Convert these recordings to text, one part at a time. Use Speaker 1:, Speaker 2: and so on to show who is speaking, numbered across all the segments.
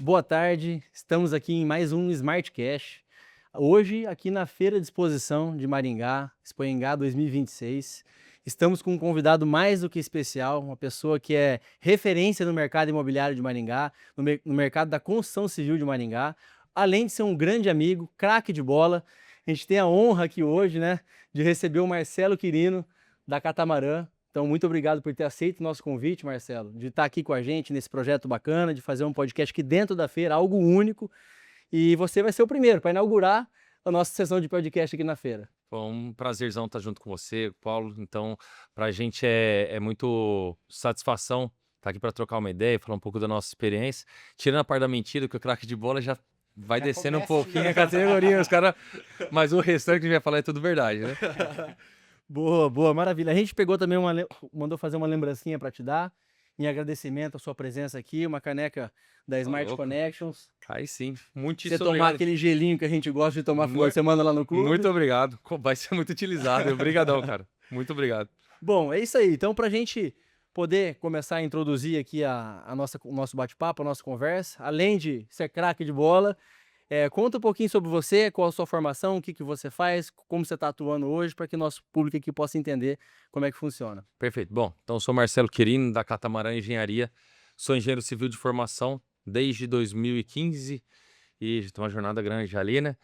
Speaker 1: Boa tarde, estamos aqui em mais um Smartcast. Hoje, aqui na Feira de Exposição de Maringá, Expoingá 2026, estamos com um convidado mais do que especial, uma pessoa que é referência no mercado imobiliário de Maringá, no mercado da construção civil de Maringá, além de ser um grande amigo, craque de bola. A gente tem a honra aqui hoje, né, de receber o Marcelo Quirino, da Catamarã. Então, muito obrigado por ter aceito o nosso convite, Marcelo, de estar aqui com a gente nesse projeto bacana, de fazer um podcast aqui dentro da feira, algo único. E você vai ser o primeiro para inaugurar a nossa sessão de podcast aqui na feira.
Speaker 2: Foi um prazerzão estar junto com você, Paulo. Então, para a gente é muito satisfação estar aqui para trocar uma ideia, falar um pouco da nossa experiência. Tirando a parte da mentira, que o craque de bola já vai
Speaker 1: Já
Speaker 2: descendo um
Speaker 1: começa,
Speaker 2: pouquinho a categoria, os caras. Mas o restante que a gente vai falar é tudo verdade, né?
Speaker 1: Boa, boa, maravilha. A gente pegou também mandou fazer uma lembrancinha para te dar, em agradecimento à sua presença aqui, uma caneca da
Speaker 2: Tá
Speaker 1: Smart
Speaker 2: louco.
Speaker 1: Connections.
Speaker 2: Aí sim.
Speaker 1: Você
Speaker 2: Muitíssimo
Speaker 1: tomar
Speaker 2: obrigado.
Speaker 1: aquele gelinho que a gente gosta de tomar final
Speaker 2: Mu-
Speaker 1: de semana lá no clube.
Speaker 2: Muito obrigado. Vai ser muito utilizado. Obrigadão, cara. Muito obrigado.
Speaker 1: Bom, é isso aí. Então, para a gente poder começar a introduzir aqui o nosso bate-papo, a nossa conversa, além de ser craque de bola, conta um pouquinho sobre você, qual a sua formação, o que que você faz, como você está atuando hoje, para que o nosso público aqui possa entender como é que funciona.
Speaker 2: Perfeito. Bom, então eu sou Marcelo Quirino, da Catamarã Engenharia. Sou engenheiro civil de formação desde 2015 e já tem uma jornada grande ali, né?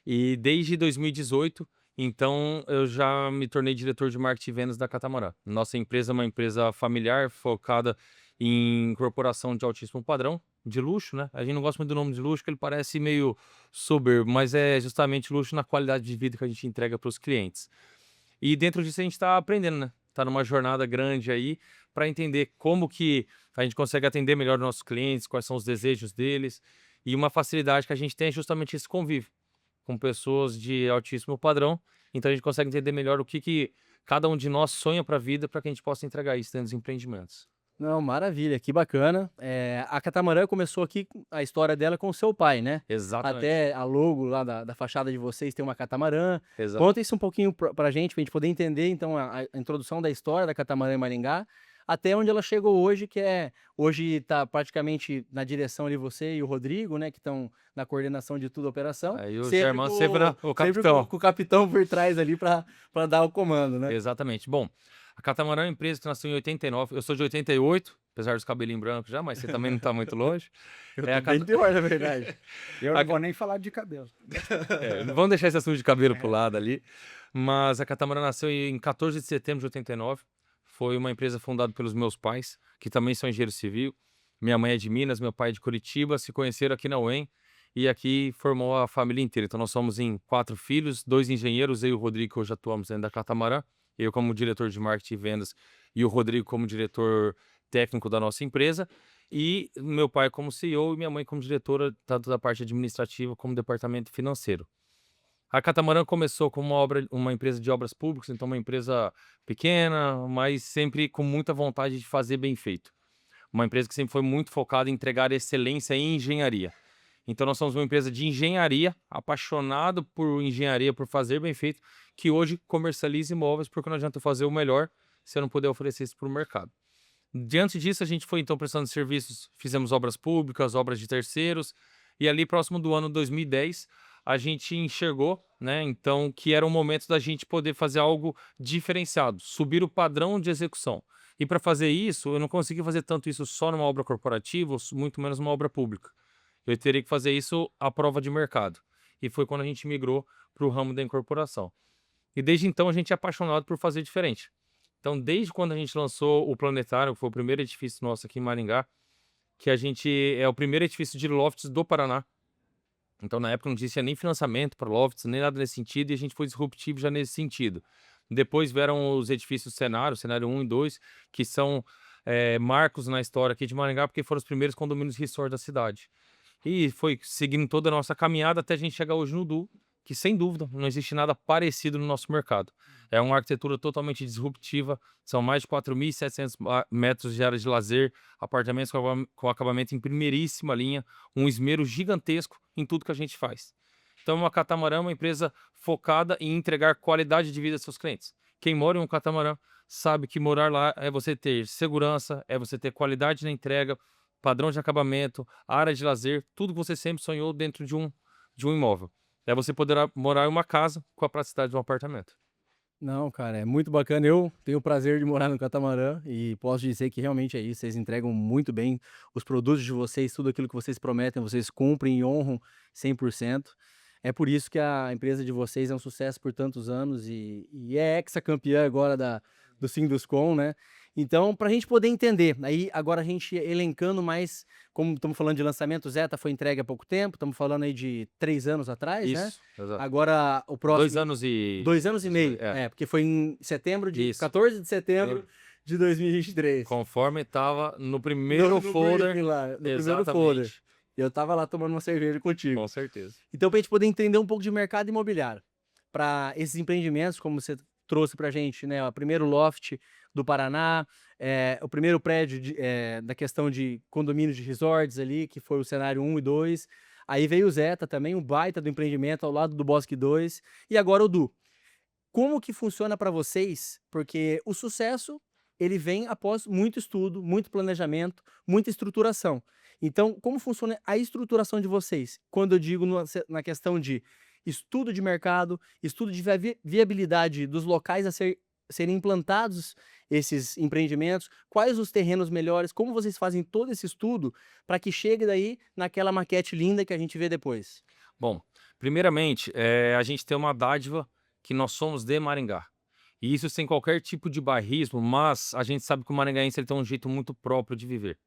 Speaker 2: E desde 2018, então eu já me tornei diretor de marketing e vendas da Catamarã. Nossa empresa é uma empresa familiar focada em incorporação de altíssimo padrão, de luxo, né? A gente não gosta muito do nome de luxo, que ele parece meio soberbo, mas é justamente luxo na qualidade de vida que a gente entrega para os clientes. E dentro disso a gente está aprendendo, né? Tá numa jornada grande aí para entender como que a gente consegue atender melhor os nossos clientes, quais são os desejos deles. E uma facilidade que a gente tem é justamente esse convívio com pessoas de altíssimo padrão. Então a gente consegue entender melhor o que cada um de nós sonha para a vida para que a gente possa entregar isso dentro dos empreendimentos.
Speaker 1: Não, maravilha, que bacana. A Catamarã começou aqui, a história dela com o seu pai, né?
Speaker 2: Exatamente.
Speaker 1: Até a logo lá da fachada de vocês tem uma catamarã.
Speaker 2: Exato.
Speaker 1: Conta isso um pouquinho pra gente poder entender, então, a introdução da história da Catamarã em Maringá, até onde ela chegou hoje, hoje está praticamente na direção ali você e o Rodrigo, né, que estão na coordenação de toda a operação,
Speaker 2: Aí o
Speaker 1: sempre
Speaker 2: Germán sempre, né? O
Speaker 1: sempre com,
Speaker 2: capitão.
Speaker 1: com o capitão por trás ali para dar o comando, né?
Speaker 2: Exatamente. Bom, a Catamarã é uma empresa que nasceu em 89. Eu sou de 88, apesar dos cabelinhos brancos já, mas você também não está muito longe.
Speaker 1: Eu
Speaker 2: É
Speaker 1: tô
Speaker 2: a
Speaker 1: bem
Speaker 2: Cata-
Speaker 1: pior, na verdade.
Speaker 3: Eu
Speaker 2: a
Speaker 3: não vou nem falar de cabelo.
Speaker 2: Vamos deixar esse assunto de cabelo pro lado ali. Mas a Catamarã nasceu em 14 de setembro de 89. Foi uma empresa fundada pelos meus pais, que também são engenheiros civil. Minha mãe é de Minas, meu pai é de Curitiba. Se conheceram aqui na UEM e aqui formou a família inteira. Então nós somos em 4 filhos, 2 engenheiros, eu e o Rodrigo, que hoje atuamos dentro da Catamarã. Eu como diretor de marketing e vendas e o Rodrigo como diretor técnico da nossa empresa. E meu pai como CEO e minha mãe como diretora, tanto da parte administrativa como departamento financeiro. A Catamarã começou como uma empresa de obras públicas, então uma empresa pequena, mas sempre com muita vontade de fazer bem feito. Uma empresa que sempre foi muito focada em entregar excelência em engenharia. Então nós somos uma empresa de engenharia, apaixonado por engenharia, por fazer bem feito, que hoje comercializa imóveis, porque não adianta fazer o melhor se eu não puder oferecer isso para o mercado. Diante disso, a gente foi então prestando serviços, fizemos obras públicas, obras de terceiros, e ali próximo do ano 2010, a gente enxergou, né, então, que era o momento da gente poder fazer algo diferenciado, subir o padrão de execução. E para fazer isso, eu não consegui fazer tanto isso só numa obra corporativa, ou muito menos numa obra pública. Eu teria que fazer isso à prova de mercado. E foi quando a gente migrou para o ramo da incorporação. E desde então a gente é apaixonado por fazer diferente. Então, desde quando a gente lançou o Planetário, que foi o primeiro edifício nosso aqui em Maringá, que a gente é o primeiro edifício de lofts do Paraná. Então, na época não existia nem financiamento para lofts, nem nada nesse sentido, e a gente foi disruptivo já nesse sentido. Depois vieram os edifícios Cenário 1 e 2, que são marcos na história aqui de Maringá, porque foram os primeiros condomínios resort da cidade. E foi seguindo toda a nossa caminhada até a gente chegar hoje no Du, que sem dúvida não existe nada parecido no nosso mercado. É uma arquitetura totalmente disruptiva, são mais de 4.700 metros de área de lazer, apartamentos com acabamento em primeiríssima linha, um esmero gigantesco em tudo que a gente faz. Então, a Catamarã é uma empresa focada em entregar qualidade de vida aos seus clientes. Quem mora em um catamarã sabe que morar lá é você ter segurança, é você ter qualidade na entrega, padrão de acabamento, área de lazer, tudo que você sempre sonhou dentro de um imóvel. Aí você poderá morar em uma casa com a praticidade de um apartamento.
Speaker 1: Não, cara, é muito bacana. Eu tenho o prazer de morar no catamarã e posso dizer que realmente é isso. Vocês entregam muito bem os produtos de vocês, tudo aquilo que vocês prometem, vocês cumprem e honram 100%. É por isso que a empresa de vocês é um sucesso por tantos anos e é hexacampeã agora do Sinduscom, né? Então, para a gente poder entender, aí agora a gente elencando mais, como estamos falando de lançamento, o Zeta foi entregue há pouco tempo, estamos falando aí de 3 anos atrás, né?
Speaker 2: Isso, exato.
Speaker 1: Agora o
Speaker 2: 2
Speaker 1: próximo.
Speaker 2: anos e...
Speaker 1: 2 anos e meio,
Speaker 2: É,
Speaker 1: porque foi em setembro de
Speaker 2: isso.
Speaker 1: 14 de setembro de 2023.
Speaker 2: Conforme estava no primeiro
Speaker 1: No
Speaker 2: folder.
Speaker 1: briefing lá, no primeiro folder.
Speaker 2: Exatamente.
Speaker 1: E eu tava lá tomando uma cerveja contigo.
Speaker 2: Com certeza.
Speaker 1: Então, para a gente poder entender um pouco de mercado imobiliário, para esses empreendimentos, como você trouxe para a gente, né? O primeiro loft do Paraná, o primeiro prédio da questão de condomínios de resorts ali, que foi o cenário 1 e 2. Aí veio o Zeta também, um baita do empreendimento ao lado do Bosque 2. E agora o Du. Como que funciona para vocês? Porque o sucesso, ele vem após muito estudo, muito planejamento, muita estruturação. Então, como funciona a estruturação de vocês? Quando eu digo na questão de estudo de mercado, estudo de viabilidade dos locais a serem implantados esses empreendimentos, quais os terrenos melhores, como vocês fazem todo esse estudo para que chegue daí naquela maquete linda que a gente vê depois?
Speaker 2: Bom, primeiramente, a gente tem uma dádiva que nós somos de Maringá. E isso sem qualquer tipo de bairrismo, mas a gente sabe que o maringaense ele tem um jeito muito próprio de viver.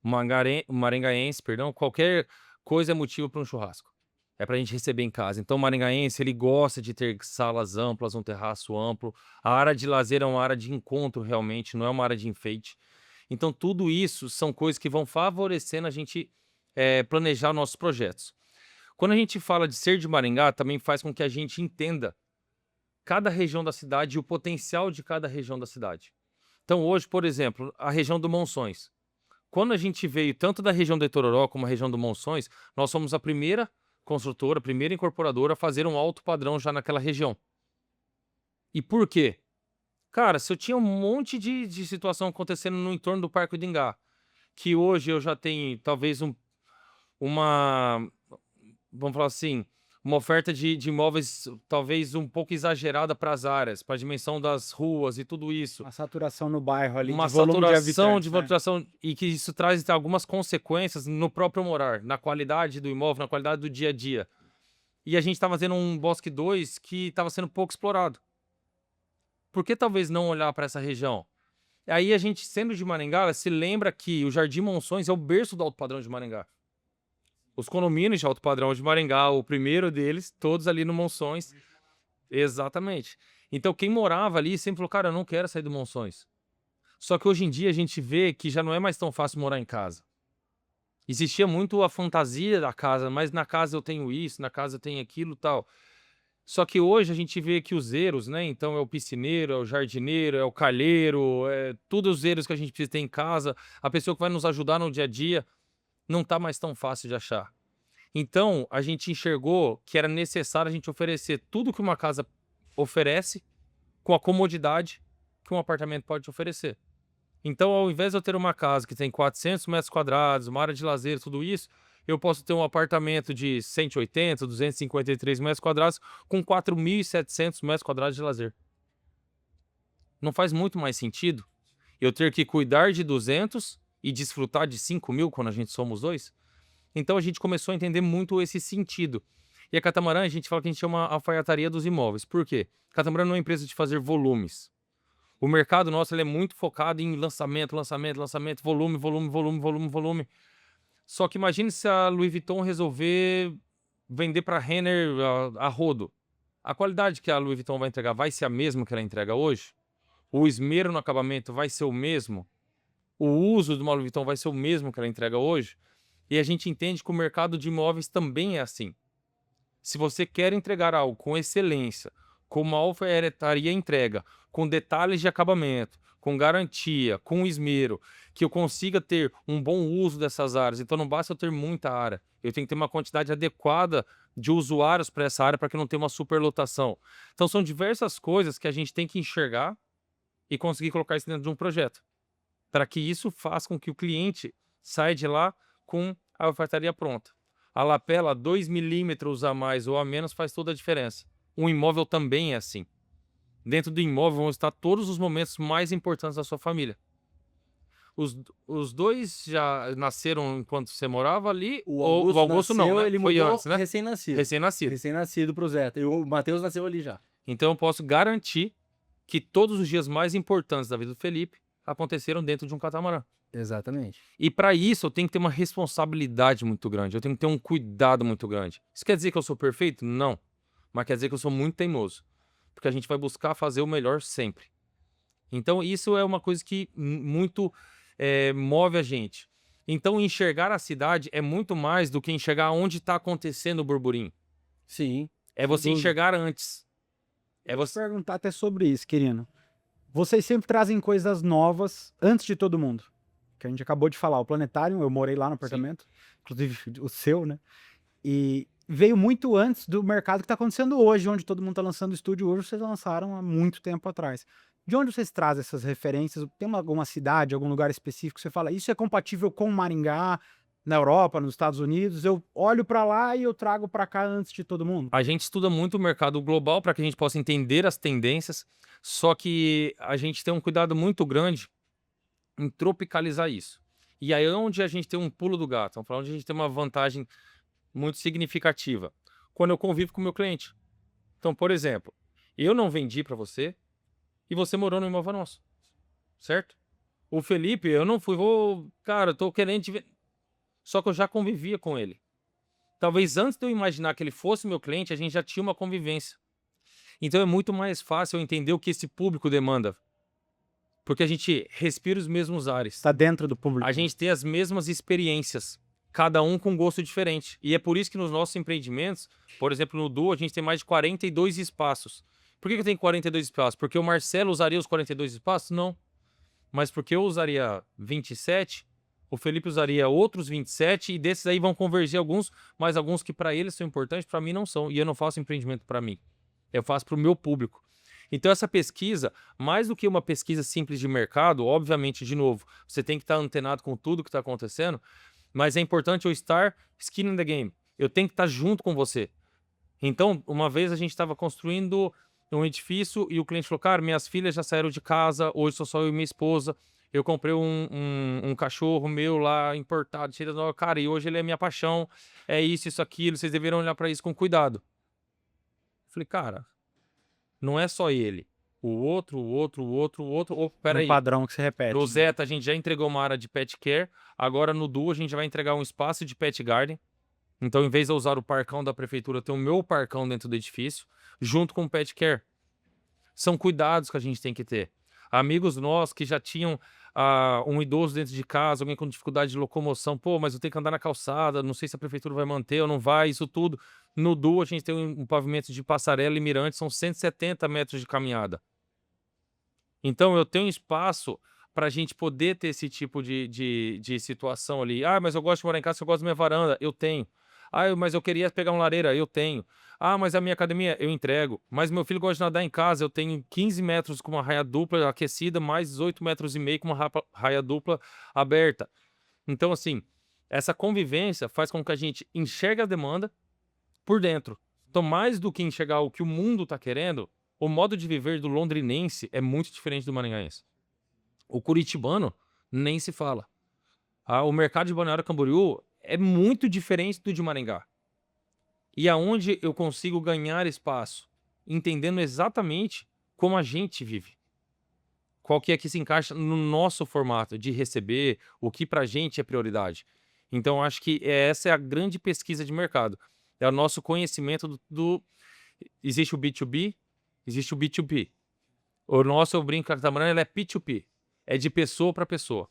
Speaker 2: O maringaense, perdão, qualquer coisa é motivo para um churrasco. É para a gente receber em casa. Então, o maringaense, ele gosta de ter salas amplas, um terraço amplo. A área de lazer é uma área de encontro, realmente, não é uma área de enfeite. Então, tudo isso são coisas que vão favorecendo a gente planejar nossos projetos. Quando a gente fala de ser de Maringá, também faz com que a gente entenda cada região da cidade e o potencial de cada região da cidade. Então, hoje, por exemplo, a região do Monções. Quando a gente veio tanto da região do Itororó como a região do Monções, nós somos a primeira construtora, a primeira incorporadora a fazer um alto padrão já naquela região. E por quê? Cara, se eu tinha um monte de situação acontecendo no entorno do Parque do Ingá, que hoje eu já tenho talvez uma, vamos falar assim, uma oferta de imóveis talvez um pouco exagerada para as áreas, para a dimensão das ruas e tudo isso.
Speaker 3: Uma saturação no bairro ali,
Speaker 2: Uma
Speaker 3: de volume de
Speaker 2: saturação
Speaker 3: habitantes,
Speaker 2: de
Speaker 3: né?
Speaker 2: valorização e que isso traz algumas consequências no próprio morar, na qualidade do imóvel, na qualidade do dia a dia. E a gente estava fazendo um Bosque 2 que estava sendo pouco explorado. Por que talvez não olhar para essa região? Aí a gente, sendo de Maringá, se lembra que o Jardim Monções é o berço do alto padrão de Maringá. Os condomínios de alto padrão de Maringá, o primeiro deles, todos ali no Monções. Exatamente. Então quem morava ali sempre falou, cara, eu não quero sair do Monções. Só que hoje em dia a gente vê que já não é mais tão fácil morar em casa. Existia muito a fantasia da casa, mas na casa eu tenho isso, na casa eu tenho aquilo e tal. Só que hoje a gente vê que os eros, né? Então é o piscineiro, é o jardineiro, é o calheiro, é tudo os eros que a gente precisa ter em casa. A pessoa que vai nos ajudar no dia a dia não tá mais tão fácil de achar. Então a gente enxergou que era necessário a gente oferecer tudo que uma casa oferece com a comodidade que um apartamento pode te oferecer. Então, ao invés de eu ter uma casa que tem 400 metros quadrados, uma área de lazer, tudo isso, eu posso ter um apartamento de 180, 253 metros quadrados com 4.700 metros quadrados de lazer. Não faz muito mais sentido eu ter que cuidar de 200 e desfrutar de 5.000 quando a gente somos dois? Então, a gente começou a entender muito esse sentido. E a Catamarã, a gente fala que a gente chama a alfaiataria dos imóveis. Por quê? Catamarã não é uma empresa de fazer volumes. O mercado nosso ele é muito focado em lançamento, lançamento, lançamento, volume, volume, volume, volume, volume. Só que imagine se a Louis Vuitton resolver vender para Renner a rodo. A qualidade que a Louis Vuitton vai entregar vai ser a mesma que ela entrega hoje? O esmero no acabamento vai ser o mesmo? O uso de uma Louis Vuitton vai ser o mesmo que ela entrega hoje? E a gente entende que o mercado de imóveis também é assim. Se você quer entregar algo com excelência, com uma alfaiataria entrega, com detalhes de acabamento, com garantia, com esmero, que eu consiga ter um bom uso dessas áreas. Então não basta eu ter muita área, eu tenho que ter uma quantidade adequada de usuários para essa área para que não tenha uma superlotação. Então são diversas coisas que a gente tem que enxergar e conseguir colocar isso dentro de um projeto, para que isso faça com que o cliente sai de lá com a alfaiataria pronta. A lapela, 2 milímetros a mais ou a menos, faz toda a diferença. Um imóvel também é assim. Dentro do imóvel vão estar todos os momentos mais importantes da sua família. Os dois já nasceram enquanto você morava ali?
Speaker 1: O
Speaker 2: Ou o Augusto
Speaker 1: nasceu,
Speaker 2: não, né?
Speaker 1: ele
Speaker 2: Foi
Speaker 1: mudou
Speaker 2: antes, né?
Speaker 1: recém-nascido.
Speaker 2: Recém-nascido.
Speaker 1: Recém-nascido pro Zé. E o Matheus nasceu ali já.
Speaker 2: Então eu posso garantir que todos os dias mais importantes da vida do Felipe aconteceram dentro de um catamarã.
Speaker 1: Exatamente.
Speaker 2: E para isso eu tenho que ter uma responsabilidade muito grande, eu tenho que ter um cuidado muito grande. Isso quer dizer que eu sou perfeito? Não. Mas quer dizer que eu sou muito teimoso. Porque a gente vai buscar fazer o melhor sempre. Então isso é uma coisa que muito move a gente. Então enxergar a cidade é muito mais do que enxergar onde está acontecendo o burburinho.
Speaker 1: Sim.
Speaker 2: É você enxergar antes. É
Speaker 3: Vou
Speaker 2: você...
Speaker 3: perguntar até sobre isso, querido. Vocês sempre trazem coisas novas antes de todo mundo. Que a gente acabou de falar, o Planetário, eu morei lá no apartamento, inclusive o seu, né? E veio muito antes do mercado que está acontecendo hoje, onde todo mundo está lançando estúdio hoje, vocês lançaram há muito tempo atrás. De onde vocês trazem essas referências? Tem alguma cidade, algum lugar específico que você fala, isso é compatível com Maringá, na Europa, nos Estados Unidos? Eu olho para lá e eu trago para cá antes de todo mundo.
Speaker 2: A gente estuda muito o mercado global para que a gente possa entender as tendências, só que a gente tem um cuidado muito grande em tropicalizar isso. E aí é onde a gente tem um pulo do gato, vamos falar onde a gente tem uma vantagem muito significativa. Quando eu convivo com o meu cliente. Então, por exemplo, eu não vendi para você e você morou no imóvel nosso, certo? O Felipe, eu não fui, cara, eu tô querendo te ver. Só que eu já convivia com ele. Talvez antes de eu imaginar que ele fosse meu cliente, a gente já tinha uma convivência. Então é muito mais fácil eu entender o que esse público demanda. Porque a gente respira os mesmos ares.
Speaker 3: Está dentro do público.
Speaker 2: A gente tem as mesmas experiências, cada um com gosto diferente. E é por isso que nos nossos empreendimentos, por exemplo, no Duo, a gente tem mais de 42 espaços. Por que eu tenho 42 espaços? Porque o Marcelo usaria os 42 espaços? Não. Mas porque eu usaria 27, o Felipe usaria outros 27, e desses aí vão convergir alguns, mas alguns que para eles são importantes, para mim não são. E eu não faço empreendimento para mim. Eu faço para o meu público. Então essa pesquisa, mais do que uma pesquisa simples de mercado, obviamente, de novo, você tem que estar antenado com tudo que está acontecendo, mas é importante eu estar skin in the game. Eu tenho que estar junto com você. Então, uma vez a gente estava construindo um edifício e o cliente falou, cara, minhas filhas já saíram de casa, hoje sou só eu e minha esposa, eu comprei um cachorro meu lá, importado, cheio de... Cara, e hoje ele é minha paixão, é isso, aquilo, vocês deveriam olhar para isso com cuidado. Falei, cara, não é só ele. O outro. Peraí.
Speaker 3: Um padrão que se repete.
Speaker 2: No Zeta a gente já entregou uma área de pet care. Agora no Duo a gente vai entregar um espaço de pet garden. Então, em vez de eu usar o parcão da prefeitura, eu tenho o meu parcão dentro do edifício, junto com o pet care. São cuidados que a gente tem que ter. Amigos nossos que já tinham um idoso dentro de casa, alguém com dificuldade de locomoção. Pô, mas eu tenho que andar na calçada, não sei se a prefeitura vai manter ou não vai, isso tudo. No Duo a gente tem um pavimento de passarela e mirante, são 170 metros de caminhada. Então eu tenho espaço para a gente poder ter esse tipo de situação ali. Ah, mas eu gosto de morar em casa, eu gosto da minha varanda. Eu tenho. Ah, mas eu queria pegar uma lareira. Eu tenho. Ah, mas a minha academia, eu entrego. Mas meu filho gosta de nadar em casa. Eu tenho 15 metros com uma raia dupla aquecida, mais 18 metros e meio com uma raia dupla aberta. Então, assim, essa convivência faz com que a gente enxergue a demanda por dentro. Então, mais do que enxergar o que o mundo está querendo, o modo de viver do londrinense é muito diferente do maringaense. O curitibano nem se fala. O mercado de Balneário Camboriú é muito diferente do de Maringá. E aonde eu consigo ganhar espaço, entendendo exatamente como a gente vive. Qual que é que se encaixa no nosso formato de receber, o que pra gente é prioridade. Então, acho que essa é a grande pesquisa de mercado. É o nosso conhecimento Existe o B2B, existe o B2B. O nosso, eu brinco, catamarã, ele é P2P. É de pessoa para pessoa.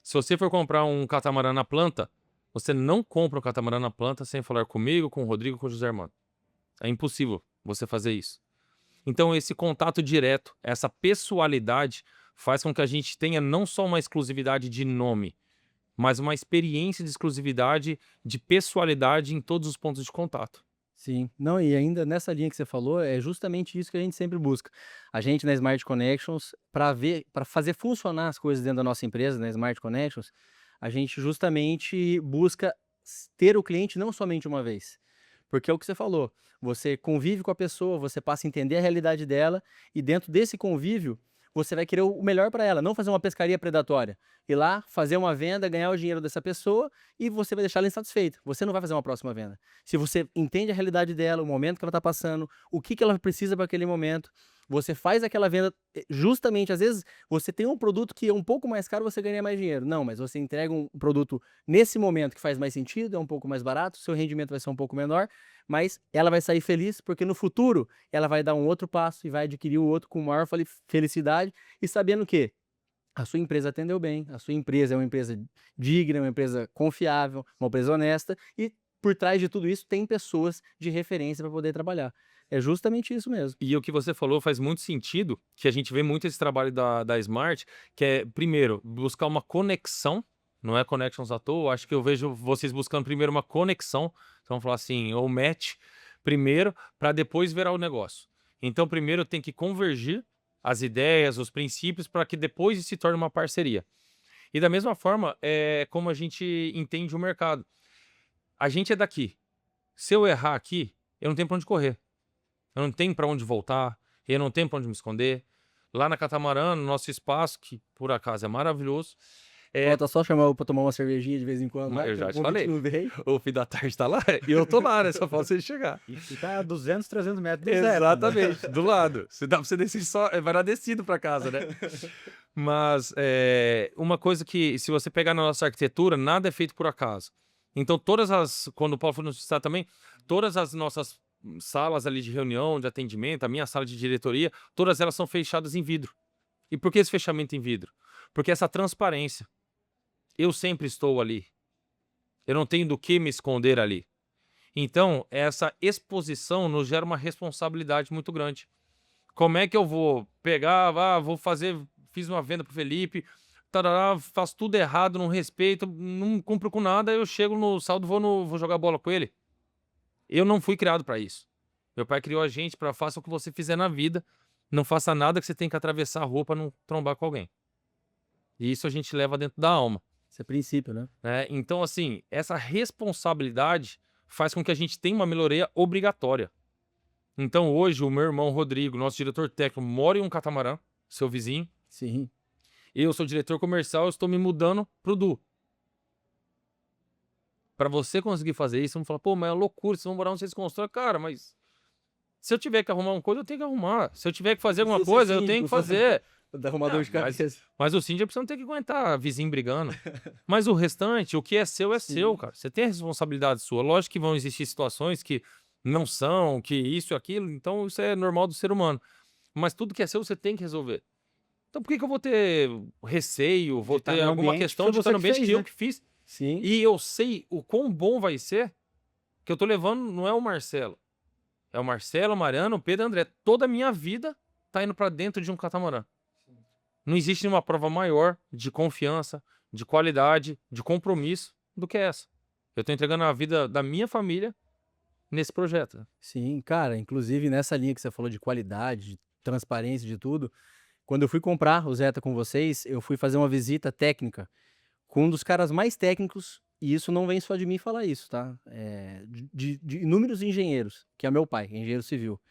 Speaker 2: Se você for comprar um catamarã na planta, você não compra um catamarã na planta sem falar comigo, com o Rodrigo, com o José Armando. É impossível você fazer isso. Então, esse contato direto, essa pessoalidade, faz com que a gente tenha não só uma exclusividade de nome, mas uma experiência de exclusividade, de pessoalidade em todos os pontos de contato.
Speaker 1: Sim, não, e ainda nessa linha que você falou, é justamente isso que a gente sempre busca. A gente na Smart Connections, para fazer funcionar as coisas dentro da nossa empresa, na Smart Connections, a gente justamente busca ter o cliente não somente uma vez. Porque é o que você falou, você convive com a pessoa, você passa a entender a realidade dela e dentro desse convívio, você vai querer o melhor para ela, não fazer uma pescaria predatória. Ir lá, fazer uma venda, ganhar o dinheiro dessa pessoa e você vai deixar ela insatisfeita. Você não vai fazer uma próxima venda. Se você entende a realidade dela, o momento que ela está passando, o que ela precisa para aquele momento, você faz aquela venda justamente, às vezes, você tem um produto que é um pouco mais caro, você ganha mais dinheiro. Não, mas você entrega um produto nesse momento que faz mais sentido, é um pouco mais barato, seu rendimento vai ser um pouco menor, mas ela vai sair feliz, porque no futuro ela vai dar um outro passo e vai adquirir o outro com maior felicidade e sabendo que a sua empresa atendeu bem, a sua empresa é uma empresa digna, uma empresa confiável, uma empresa honesta e por trás de tudo isso tem pessoas de referência para poder trabalhar. É justamente isso mesmo.
Speaker 2: E o que você falou faz muito sentido, que a gente vê muito esse trabalho da Smart, que é, primeiro, buscar uma conexão, não é connections à toa, acho que eu vejo vocês buscando primeiro uma conexão, então vamos falar assim, ou match, primeiro, para depois virar o negócio. Então, primeiro tem que convergir as ideias, os princípios, para que depois se torne uma parceria. E da mesma forma, é como a gente entende o mercado. A gente é daqui. Se eu errar aqui, eu não tenho para onde correr. Eu não tenho para onde voltar, eu não tenho para onde me esconder. Lá na Catamarã, no nosso espaço, que por acaso é maravilhoso.
Speaker 1: Falta só chamar para tomar uma cervejinha de vez em quando.
Speaker 2: Eu já
Speaker 1: o
Speaker 2: te falei.
Speaker 1: não veio.
Speaker 2: O fim da tarde tá lá e eu tô lá, né? Só falta você chegar.
Speaker 3: E tá a 200, 300 metros do Zé, né?
Speaker 2: Exatamente, do lado. Se dá pra você descer só, vai dar descido pra casa, né? Mas uma coisa que, se você pegar na nossa arquitetura, nada é feito por acaso. Então, quando o Paulo foi no estado também, todas as nossas salas ali de reunião, de atendimento, a minha sala de diretoria, todas elas são fechadas em vidro. E por que esse fechamento em vidro? Porque essa transparência. Eu sempre estou ali. Eu não tenho do que me esconder ali. Então, essa exposição nos gera uma responsabilidade muito grande. Como é que eu vou pegar, fiz uma venda pro Felipe, tarará, faço tudo errado, não respeito, não cumpro com nada, eu chego no saldo, vou jogar bola com ele? Eu não fui criado para isso. Meu pai criou a gente para faça o que você fizer na vida, não faça nada que você tenha que atravessar a rua para não trombar com alguém. E isso a gente leva dentro da alma.
Speaker 1: Isso é princípio, né?
Speaker 2: Então, assim, essa responsabilidade faz com que a gente tenha uma melhoria obrigatória. Então, hoje, o meu irmão Rodrigo, nosso diretor técnico, mora em um catamarã, seu vizinho.
Speaker 1: Sim.
Speaker 2: Eu sou diretor comercial, eu estou me mudando pro Du. Para você conseguir fazer isso, vamos falar, pô, mas é loucura, vocês vão morar onde vocês constroem. Cara, mas se eu tiver que arrumar uma coisa, eu tenho que arrumar. Se eu tiver que fazer alguma coisa, eu tenho que fazer.
Speaker 1: Da arrumador de cabeça.
Speaker 2: Mas o síndico você não tem que aguentar vizinho brigando. Mas o restante, o que é seu, cara. Você tem a responsabilidade sua. Lógico que vão existir situações que não são, que isso e aquilo. Então isso é normal do ser humano. Mas tudo que é seu, você tem que resolver. Então por que eu vou ter receio, vou ter alguma questão de estar no ambiente que eu que fiz?
Speaker 1: Sim.
Speaker 2: E eu sei o quão bom vai ser que eu tô levando, não é o Marcelo. É o Marcelo, o Mariano, o Pedro e o André. Toda a minha vida tá indo para dentro de um catamarã. Não existe nenhuma prova maior de confiança, de qualidade, de compromisso do que essa. Eu estou entregando a vida da minha família nesse projeto.
Speaker 1: Sim, cara, inclusive nessa linha que você falou de qualidade, de transparência, de tudo, quando eu fui comprar o Zeta com vocês, eu fui fazer uma visita técnica com um dos caras mais técnicos, e isso não vem só de mim falar isso, tá? De inúmeros engenheiros, que é meu pai, engenheiro civil.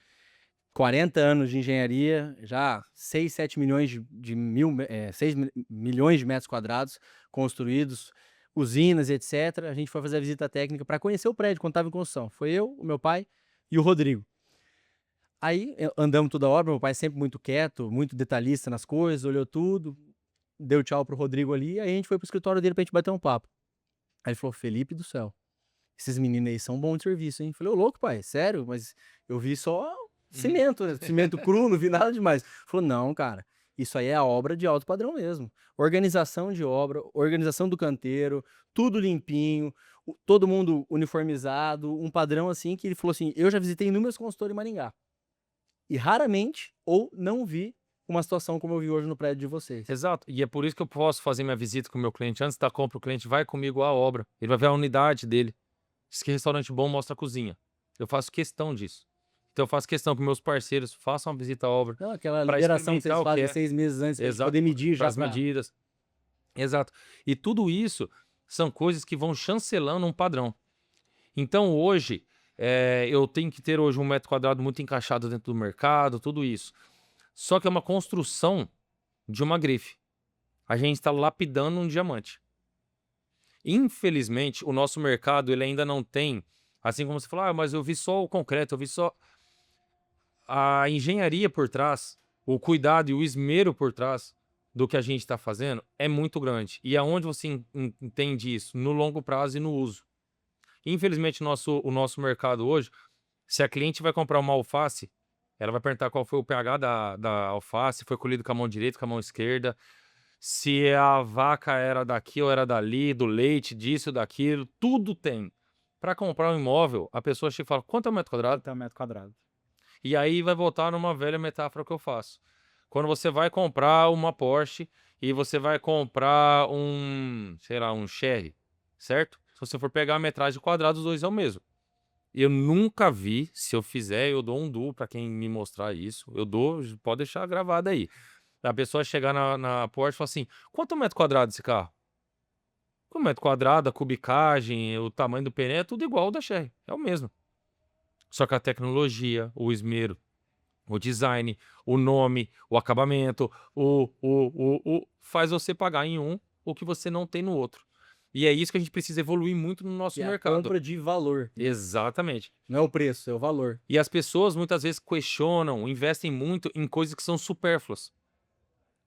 Speaker 1: 40 anos de engenharia, já 6, 7 milhões 6 milhões de metros quadrados construídos, usinas, etc. A gente foi fazer a visita técnica para conhecer o prédio quando estava em construção. Foi eu, o meu pai e o Rodrigo. Aí andamos toda a obra, meu pai sempre muito quieto, muito detalhista nas coisas, olhou tudo, deu tchau pro Rodrigo ali, aí a gente foi pro escritório dele pra gente bater um papo. Aí ele falou, Felipe do céu, esses meninos aí são bons de serviço, hein? Eu falei, ô louco, pai, sério? Mas eu vi só cimento, né? Cimento cru, não vi nada demais. Falou, não, cara, isso aí é a obra de alto padrão mesmo. Organização de obra, organização do canteiro, tudo limpinho, todo mundo uniformizado, um padrão assim que ele falou assim, eu já visitei inúmeros consultores em Maringá. E raramente, ou não vi uma situação como eu vi hoje no prédio de vocês.
Speaker 2: Exato, e é por isso que eu posso fazer minha visita com o meu cliente. Antes da compra, o cliente vai comigo à obra, ele vai ver a unidade dele. Diz que restaurante bom mostra a cozinha. Eu faço questão disso. Então eu faço questão que meus parceiros façam uma visita à obra.
Speaker 1: Não, aquela liberação que vocês fazem 6 meses antes para poder medir já
Speaker 2: as medidas. Exato. E tudo isso são coisas que vão chancelando um padrão. Então hoje, eu tenho que ter hoje um metro quadrado muito encaixado dentro do mercado, tudo isso. Só que é uma construção de uma grife. A gente está lapidando um diamante. Infelizmente, o nosso mercado ele ainda não tem, assim como você falou, mas eu vi só o concreto, eu vi só a engenharia por trás, o cuidado e o esmero por trás do que a gente está fazendo é muito grande. E aonde você entende isso? No longo prazo e no uso. Infelizmente, o nosso mercado hoje, se a cliente vai comprar uma alface, ela vai perguntar qual foi o pH da alface, se foi colhido com a mão direita, com a mão esquerda, se a vaca era daqui ou era dali, do leite, disso, daquilo, tudo tem. Para comprar um imóvel, a pessoa chega e fala, quanto é o metro quadrado?
Speaker 3: Até um metro quadrado.
Speaker 2: E aí vai voltar numa velha metáfora que eu faço. Quando você vai comprar uma Porsche e você vai comprar sei lá, um Chery, certo? Se você for pegar a metragem quadrada, os dois é o mesmo. Eu nunca vi, se eu fizer, eu dou um duo para quem me mostrar isso. Eu dou, pode deixar gravado aí. A pessoa chegar na Porsche e falar assim, quanto é um metro quadrado esse carro? O metro quadrado, a cubicagem, o tamanho do pneu é tudo igual ao da Chery. É o mesmo. Só que a tecnologia, o esmero, o design, o nome, o acabamento, faz você pagar em um o que você não tem no outro. E é isso que a gente precisa evoluir muito no nosso
Speaker 1: Que é a
Speaker 2: mercado.
Speaker 1: compra de valor.
Speaker 2: Exatamente.
Speaker 1: Não é o preço, é o valor.
Speaker 2: E as pessoas muitas vezes questionam, investem muito em coisas que são supérfluas.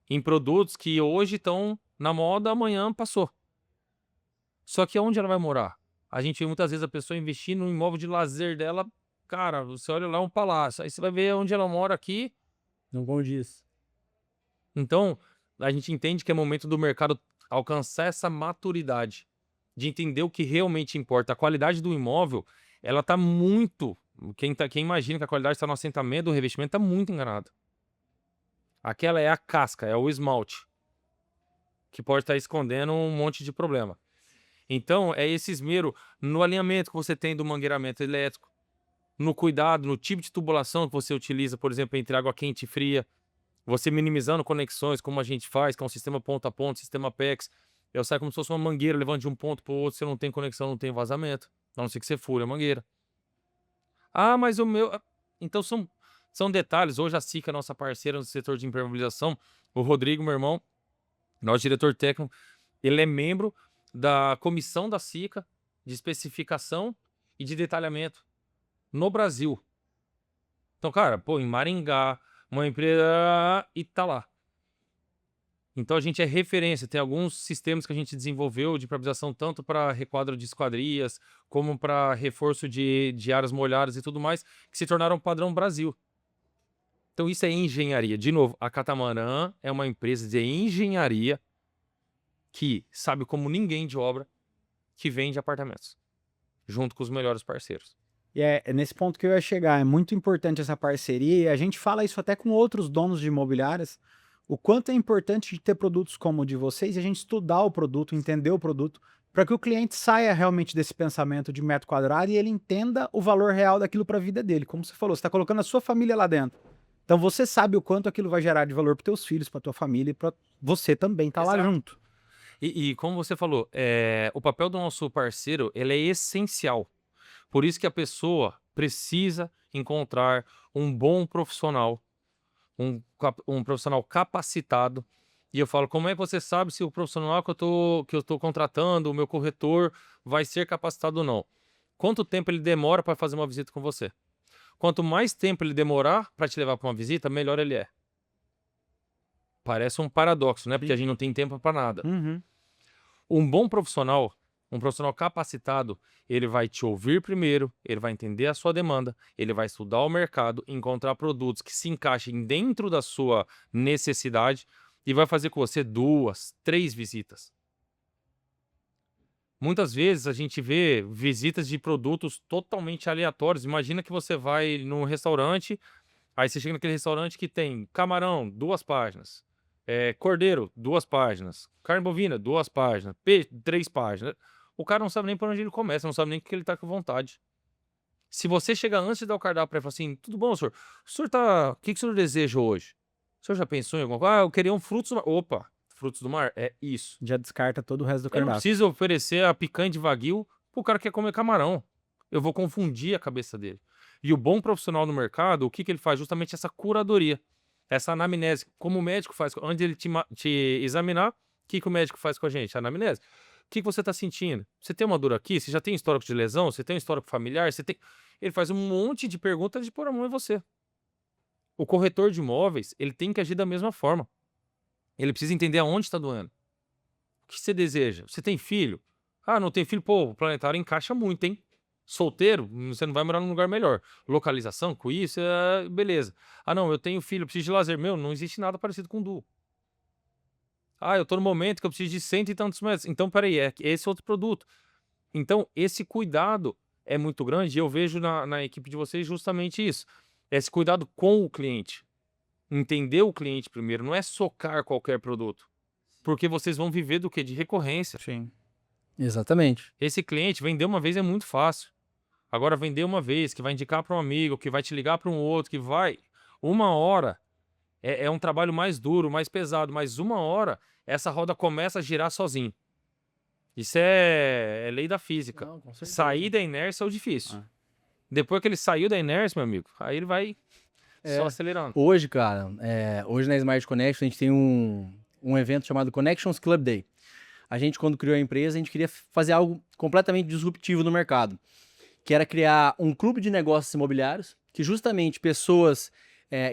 Speaker 2: Em produtos que hoje estão na moda, amanhã passou. Só que aonde ela vai morar? A gente vê muitas vezes a pessoa investir no imóvel de lazer dela. Cara, você olha lá um palácio, aí você vai ver onde ela mora aqui.
Speaker 1: Não condiz.
Speaker 2: Então, a gente entende que é momento do mercado alcançar essa maturidade, de entender o que realmente importa. A qualidade do imóvel, ela tá muito... Quem imagina que a qualidade está no assentamento, do revestimento, tá muito enganado. Aquela é a casca, é o esmalte, que pode estar escondendo um monte de problema. Então, é esse esmero no alinhamento que você tem do mangueiramento elétrico, no cuidado, no tipo de tubulação que você utiliza, por exemplo, entre água quente e fria, você minimizando conexões, como a gente faz, que é um sistema ponta a ponta, sistema PEX. Eu saio como se fosse uma mangueira, levando de um ponto para o outro, você não tem conexão, não tem vazamento, a não ser que você fure a mangueira. Ah, mas o meu... Então, são detalhes. Hoje a SICA, nossa parceira no setor de impermeabilização, o Rodrigo, meu irmão, nosso diretor técnico, ele é membro da comissão da SICA de especificação e de detalhamento no Brasil. Então, cara, pô, em Maringá, uma empresa e tá lá. Então a gente é referência. Tem alguns sistemas que a gente desenvolveu de impermeabilização tanto para requadro de esquadrias, como para reforço de áreas molhadas e tudo mais, que se tornaram padrão Brasil. Então isso é engenharia. De novo, a Catamaran é uma empresa de engenharia que sabe como ninguém de obra, que vende apartamentos, junto com os melhores parceiros.
Speaker 3: E é nesse ponto que eu ia chegar. É muito importante essa parceria, e a gente fala isso até com outros donos de imobiliárias, o quanto é importante de ter produtos como o de vocês e a gente estudar o produto, entender o produto, para que o cliente saia realmente desse pensamento de metro quadrado e ele entenda o valor real daquilo para a vida dele. Como você falou, você está colocando a sua família lá dentro. Então você sabe o quanto aquilo vai gerar de valor para teus filhos, para tua família e para você também estar lá
Speaker 2: Exato.
Speaker 3: junto.
Speaker 2: E como você falou, o papel do nosso parceiro ele é essencial. Por isso que a pessoa precisa encontrar um bom profissional, um profissional capacitado. E eu falo, como é que você sabe se o profissional que eu tô contratando, o meu corretor, vai ser capacitado ou não? Quanto tempo ele demora para fazer uma visita com você? Quanto mais tempo ele demorar para te levar para uma visita, melhor ele é. Parece um paradoxo, né? Porque a gente não tem tempo para nada.
Speaker 3: Uhum.
Speaker 2: Um bom profissional, um profissional capacitado, ele vai te ouvir primeiro, ele vai entender a sua demanda, ele vai estudar o mercado, encontrar produtos que se encaixem dentro da sua necessidade e vai fazer com você 2, 3 visitas. Muitas vezes a gente vê visitas de produtos totalmente aleatórios. Imagina que você vai num restaurante, aí você chega naquele restaurante que tem camarão, 2 páginas. Cordeiro, 2 páginas. Carne bovina, 2 páginas. Peixe, 3 páginas. O cara não sabe nem por onde ele começa, não sabe nem o que ele tá com vontade. Se você chegar antes de dar o cardápio para ele e falar assim, tudo bom, senhor? O senhor tá... O que o senhor deseja hoje? O senhor já pensou em alguma coisa? Ah, eu queria um frutos... Opa, frutos do mar? É isso.
Speaker 3: Já descarta todo o resto do
Speaker 2: Eu não
Speaker 3: cardápio.
Speaker 2: preciso oferecer a picanha de wagyu pro cara que quer comer camarão. Eu vou confundir a cabeça dele. E o bom profissional no mercado, o que que ele faz? Justamente essa curadoria, essa anamnese. Como o médico faz, antes de ele te examinar, o que que o médico faz com a gente? A anamnese. O que que você está sentindo? Você tem uma dor aqui? Você já tem histórico de lesão? Você tem um histórico familiar? Você tem... Ele faz um monte de perguntas de pôr a mão em você. O corretor de imóveis, ele tem que agir da mesma forma. Ele precisa entender aonde está doendo. O que você deseja? Você tem filho? Ah, não tem filho? Pô, o planetário encaixa muito, hein? Solteiro, você não vai morar num lugar melhor. Localização, com isso, beleza. Ah, não, eu tenho filho, eu preciso de lazer. Meu, não existe nada parecido com o Du. Ah, eu tô no momento que eu preciso de 100 e tantos metros. Então, peraí, é esse outro produto. Então, esse cuidado é muito grande e eu vejo na equipe de vocês justamente isso. Esse cuidado com o cliente. Entender o cliente primeiro, não é socar qualquer produto. Porque vocês vão viver do quê? De recorrência.
Speaker 3: Sim.
Speaker 1: Exatamente.
Speaker 2: Esse cliente, vender uma vez é muito fácil. Agora, vender uma vez, que vai indicar para um amigo, que vai te ligar para um outro, que vai... Uma hora é um trabalho mais duro, mais pesado, mas uma hora essa roda começa a girar sozinho. Isso é lei da física.
Speaker 1: Não, com certeza.
Speaker 2: Sair da inércia é o difícil.
Speaker 3: Ah.
Speaker 2: Depois que ele saiu da inércia, meu amigo, aí ele vai só acelerando.
Speaker 1: Hoje, cara, hoje na Smart Connection a gente tem um evento chamado Connections Club Day. A gente, quando criou a empresa, a gente queria fazer algo completamente disruptivo no mercado, que era criar um clube de negócios imobiliários, que justamente pessoas,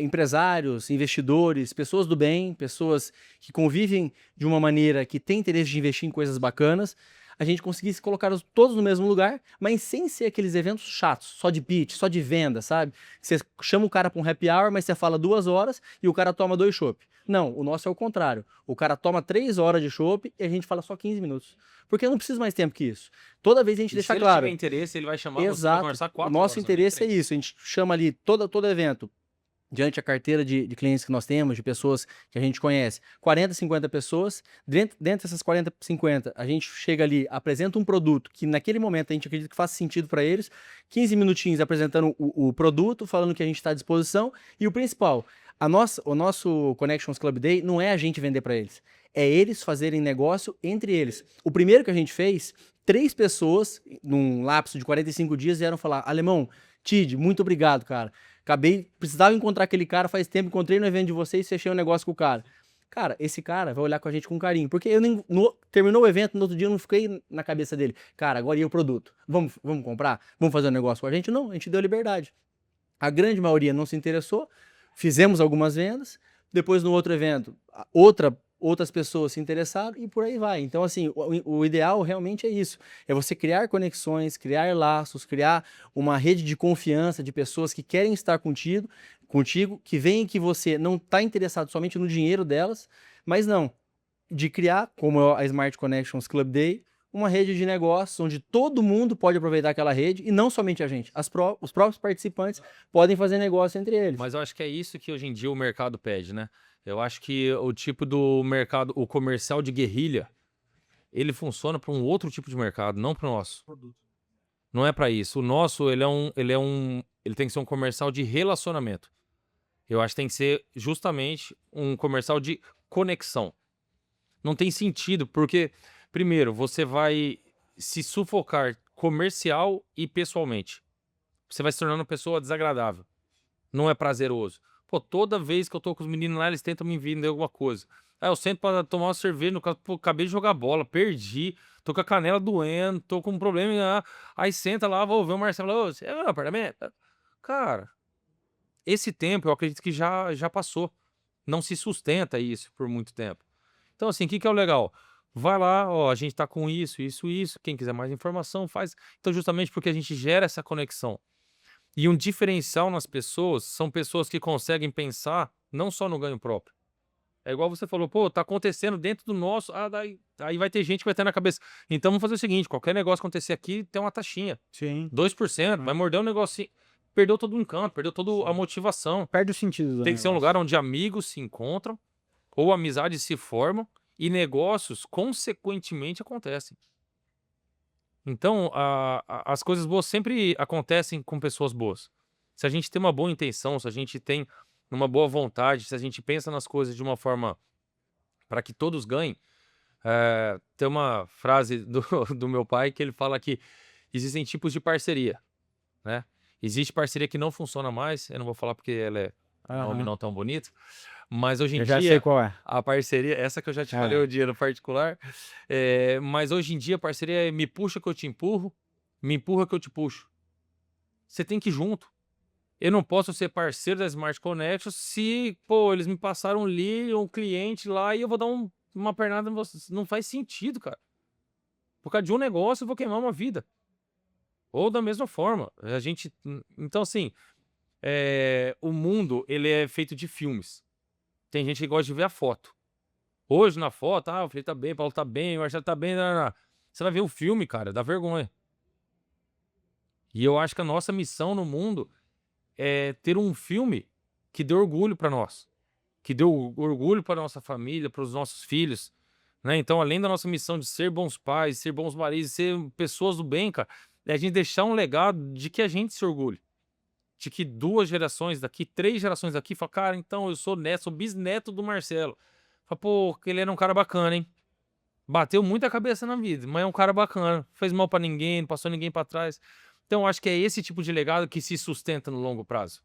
Speaker 1: empresários, investidores, pessoas do bem, pessoas que convivem de uma maneira que tem interesse de investir em coisas bacanas, a gente conseguisse colocar todos no mesmo lugar, mas sem ser aqueles eventos chatos, só de pitch, só de venda, sabe? Você chama o cara para um happy hour, mas você fala 2 horas e o cara toma 2 chopp. Não, o nosso é o contrário. O cara toma 3 horas de chopp e a gente fala só 15 minutos. Porque eu não preciso mais tempo que isso. Toda vez a gente
Speaker 2: E
Speaker 1: deixa
Speaker 2: se ele
Speaker 1: claro.
Speaker 2: tiver interesse, ele vai chamar você para
Speaker 1: Exato.
Speaker 2: conversar 4
Speaker 1: O
Speaker 2: horas.
Speaker 1: nosso
Speaker 2: não
Speaker 1: interesse é
Speaker 2: tem
Speaker 1: isso. A gente chama ali todo evento, diante da carteira de clientes que nós temos, de pessoas que a gente conhece, 40, 50 pessoas. Dentro dessas 40, 50, a gente chega ali, apresenta um produto que naquele momento a gente acredita que faz sentido para eles. 15 minutinhos apresentando o produto, falando que a gente está à disposição. E o principal, o nosso Connections Club Day não é a gente vender para eles. É eles fazerem negócio entre eles. O primeiro que a gente fez, 3 pessoas, num lapso de 45 dias, vieram falar: Alemão, Tid, muito obrigado, cara. Precisava encontrar aquele cara faz tempo, encontrei no evento de vocês e fechei um negócio com o cara. Cara, esse cara vai olhar com a gente com carinho. Porque terminou o evento, no outro dia eu não fiquei na cabeça dele. Cara, agora e o produto? Vamos comprar? Vamos fazer um negócio com a gente? Não, a gente deu liberdade. A grande maioria não se interessou, fizemos algumas vendas, depois no outro evento, outras pessoas se interessaram e por aí vai. Então, assim, o ideal realmente é isso. É você criar conexões, criar laços, criar uma rede de confiança de pessoas que querem estar contigo, que veem que você não está interessado somente no dinheiro delas, mas não, de criar, como é a Smart Connections Club Day, uma rede de negócios onde todo mundo pode aproveitar aquela rede e não somente a gente. Os próprios participantes podem fazer negócio entre eles.
Speaker 2: Mas eu acho que é isso que hoje em dia o mercado pede, né? Eu acho que o tipo do mercado, o comercial de guerrilha, ele funciona para um outro tipo de mercado, não para o nosso. Não é para isso. O nosso, ele tem que ser um comercial de relacionamento. Eu acho que tem que ser justamente um comercial de conexão. Não tem sentido, porque, primeiro, você vai se sufocar comercial e pessoalmente. Você vai se tornando uma pessoa desagradável. Não é prazeroso. Pô, toda vez que eu tô com os meninos lá, eles tentam me vender alguma coisa. Aí eu sento pra tomar uma cerveja, no caso, pô, acabei de jogar bola, perdi, tô com a canela doendo, tô com um problema. Aí senta lá, vou ver o Marcelo, ô, você é meu apartamento? Cara, esse tempo eu acredito que já passou. Não se sustenta isso por muito tempo. Então, assim, o que é o legal? Vai lá, ó, a gente tá com isso. Quem quiser mais informação, faz. Então, justamente porque a gente gera essa conexão. E um diferencial nas pessoas são pessoas que conseguem pensar não só no ganho próprio. É igual você falou, pô, tá acontecendo dentro do nosso. Aí vai ter gente que vai ter na cabeça. Então vamos fazer o seguinte: qualquer negócio acontecer aqui, tem uma taxinha.
Speaker 3: Sim.
Speaker 2: 2%, vai morder um negocinho. Perdeu todo o encanto, perdeu toda a motivação.
Speaker 3: Perde o sentido do
Speaker 2: Tem que ser um
Speaker 3: negócio.
Speaker 2: lugar onde amigos se encontram, ou amizades se formam, e negócios, consequentemente, acontecem. Então, as coisas boas sempre acontecem com pessoas boas. Se a gente tem uma boa intenção, se a gente tem uma boa vontade, se a gente pensa nas coisas de uma forma para que todos ganhem. Tem uma frase do meu pai que ele fala que existem tipos de parceria, né? Existe parceria que não funciona mais, eu não vou falar porque ela é um nome
Speaker 3: Aham.
Speaker 2: não tão bonito, mas hoje em
Speaker 3: Eu já sei
Speaker 2: dia
Speaker 3: qual é.
Speaker 2: a parceria, essa que eu já te falei o dia no particular, mas hoje em dia a parceria é me puxa que eu te empurro, me empurra que eu te puxo. Você tem que ir junto. Eu não posso ser parceiro da Smart Connection se, pô, eles me passaram um cliente lá e eu vou dar uma pernada em vocês. Não faz sentido, cara. Por causa de um negócio eu vou queimar uma vida. Ou da mesma forma. Então, assim, o mundo, ele é feito de filmes. Tem gente que gosta de ver a foto. Hoje, na foto, o Felipe tá bem, o Paulo tá bem, o Marcelo tá bem. Você vai ver o filme, cara, dá vergonha. E eu acho que a nossa missão no mundo é ter um filme que dê orgulho para nós. Que dê orgulho para nossa família, para os nossos filhos. Né? Então, além da nossa missão de ser bons pais, ser bons maridos, ser pessoas do bem, cara, é a gente deixar um legado de que a gente se orgulhe. De que 2 gerações daqui, 3 gerações daqui, fala, cara, então eu sou neto, sou bisneto do Marcelo. Fala, pô, ele era um cara bacana, hein? Bateu muita cabeça na vida, mas é um cara bacana. Fez mal pra ninguém, não passou ninguém pra trás. Então, eu acho que é esse tipo de legado que se sustenta no longo prazo.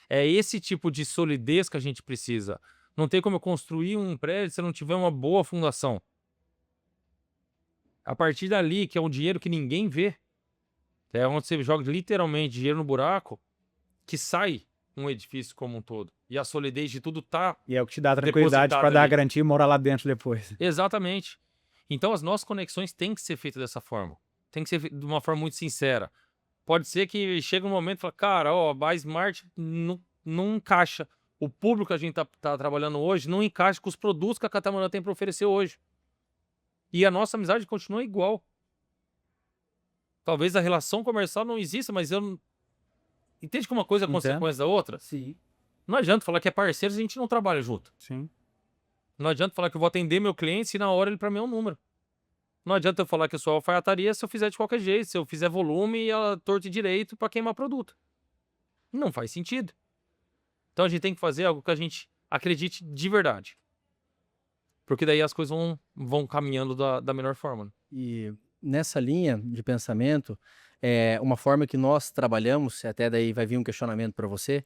Speaker 2: É esse tipo de solidez que a gente precisa. Não tem como eu construir um prédio se eu não tiver uma boa fundação. A partir dali, que é um dinheiro que ninguém vê, é onde você joga literalmente dinheiro no buraco, que sai um edifício como um todo. E a solidez de tudo tá
Speaker 3: E é o que te dá tranquilidade
Speaker 2: depositado
Speaker 3: para dar a
Speaker 2: ali.
Speaker 3: garantia e morar lá dentro depois.
Speaker 2: Exatamente. Então as nossas conexões têm que ser feitas dessa forma. Tem que ser de uma forma muito sincera. Pode ser que chegue um momento e fala, cara, a Smart não encaixa. O público que a gente tá trabalhando hoje não encaixa com os produtos que a Catamarã tem para oferecer hoje. E a nossa amizade continua igual. Talvez a relação comercial não exista, mas eu não... Entende que uma coisa é
Speaker 3: Entendo.
Speaker 2: consequência da outra?
Speaker 3: Sim.
Speaker 2: Não adianta falar que é parceiro se a gente não trabalha junto.
Speaker 3: Sim.
Speaker 2: Não adianta falar que eu vou atender meu cliente se na hora ele para mim é um número. Não adianta eu falar que eu sou alfaiataria se eu fizer de qualquer jeito, se eu fizer volume e ela torto e direito para queimar produto. Não faz sentido. Então a gente tem que fazer algo que a gente acredite de verdade. Porque daí as coisas vão caminhando da melhor forma. Né?
Speaker 1: E nessa linha de pensamento, uma forma que nós trabalhamos, até daí vai vir um questionamento para você.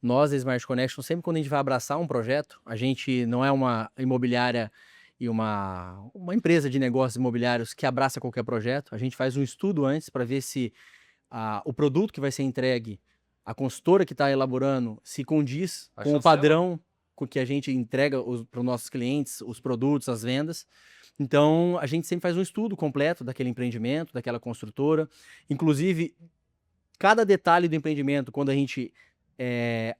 Speaker 1: Nós, da Smart Connection, sempre quando a gente vai abraçar um projeto, a gente não é uma imobiliária e uma empresa de negócios imobiliários que abraça qualquer projeto. A gente faz um estudo antes para ver se o produto que vai ser entregue, a consultora que está elaborando, se condiz
Speaker 2: A
Speaker 1: com o
Speaker 2: chancela.
Speaker 1: padrão com que a gente entrega para os nossos clientes, os produtos, as vendas. Então, a gente sempre faz um estudo completo daquele empreendimento, daquela construtora. Inclusive, cada detalhe do empreendimento, quando a gente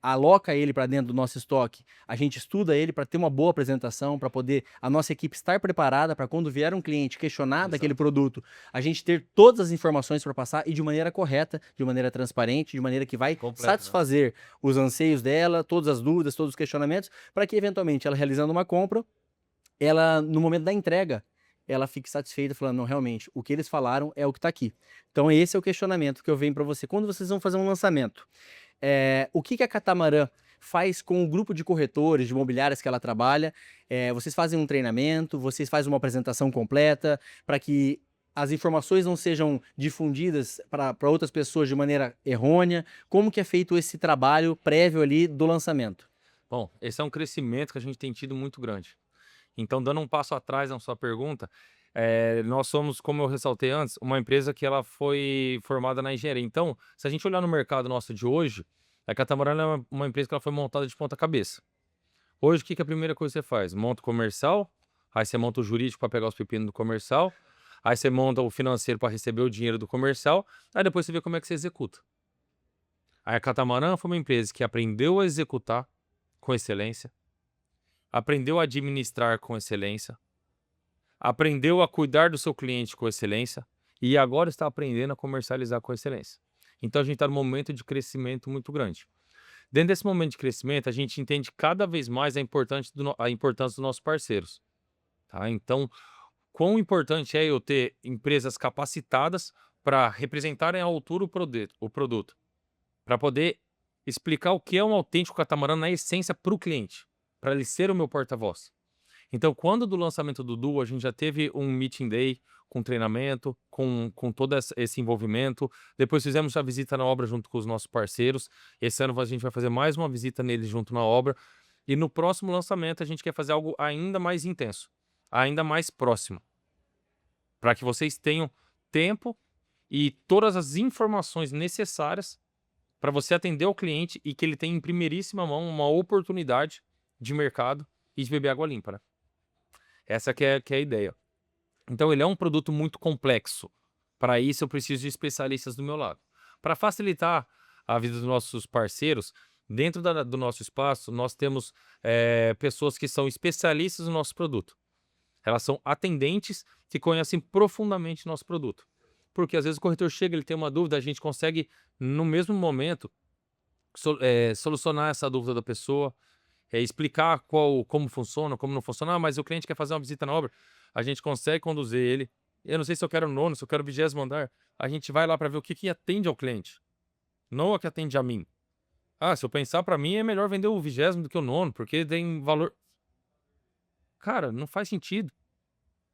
Speaker 1: aloca ele para dentro do nosso estoque, a gente estuda ele para ter uma boa apresentação, para poder a nossa equipe estar preparada para quando vier um cliente questionar
Speaker 2: Exato.
Speaker 1: daquele produto, a gente ter todas as informações para passar e de maneira correta, de maneira transparente, de maneira que vai
Speaker 2: Completa,
Speaker 1: satisfazer os anseios dela, todas as dúvidas, todos os questionamentos, para que eventualmente ela realizando uma compra, ela no momento da entrega, ela fique satisfeita falando, não, realmente, o que eles falaram é o que está aqui. Então esse é o questionamento que eu venho para você. Quando vocês vão fazer um lançamento, o que a Catamarã faz com o grupo de corretores, de imobiliárias que ela trabalha? Vocês fazem um treinamento, vocês fazem uma apresentação completa para que as informações não sejam difundidas para outras pessoas de maneira errônea? Como que é feito esse trabalho prévio ali do lançamento?
Speaker 2: Bom, esse é um crescimento que a gente tem tido muito grande. Então, dando um passo atrás na sua pergunta, nós somos, como eu ressaltei antes, uma empresa que ela foi formada na engenharia. Então, se a gente olhar no mercado nosso de hoje, a Catamarã é uma empresa que ela foi montada de ponta cabeça. Hoje, o que a primeira coisa que você faz? Monta o comercial, aí você monta o jurídico para pegar os pepinos do comercial, aí você monta o financeiro para receber o dinheiro do comercial, aí depois você vê como é que você executa. Aí a Catamarã foi uma empresa que aprendeu a executar com excelência, aprendeu a administrar com excelência, aprendeu a cuidar do seu cliente com excelência e agora está aprendendo a comercializar com excelência. Então a gente está num momento de crescimento muito grande. Dentro desse momento de crescimento, a gente entende cada vez mais a importância dos nossos parceiros. Tá? Então, quão importante é eu ter empresas capacitadas para representarem à altura o produto, para poder explicar o que é um autêntico catamarã na essência para o cliente, para ele ser o meu porta-voz. Então, quando do lançamento do Duo, a gente já teve um meeting day com treinamento, com todo esse envolvimento. Depois fizemos a visita na obra junto com os nossos parceiros. Esse ano a gente vai fazer mais uma visita neles junto na obra. E no próximo lançamento a gente quer fazer algo ainda mais intenso, ainda mais próximo, para que vocês tenham tempo e todas as informações necessárias para você atender o cliente e que ele tenha em primeiríssima mão uma oportunidade de mercado e de beber água limpa, né? Essa que é a ideia. Então ele é um produto muito complexo. Para isso eu preciso de especialistas do meu lado. Para facilitar a vida dos nossos parceiros, dentro do nosso espaço, nós temos pessoas que são especialistas no nosso produto. Elas são atendentes que conhecem profundamente nosso produto. Porque às vezes o corretor chega, ele tem uma dúvida, a gente consegue, no mesmo momento, solucionar essa dúvida da pessoa, explicar como funciona, como não funciona. Mas o cliente quer fazer uma visita na obra, a gente consegue conduzir ele. Eu não sei se eu quero o 9º, se eu quero o 20º andar. A gente vai lá para ver o que atende ao cliente, não o que atende a mim. Se eu pensar, para mim é melhor vender o 20º do que o 9º, porque tem valor. Cara, não faz sentido.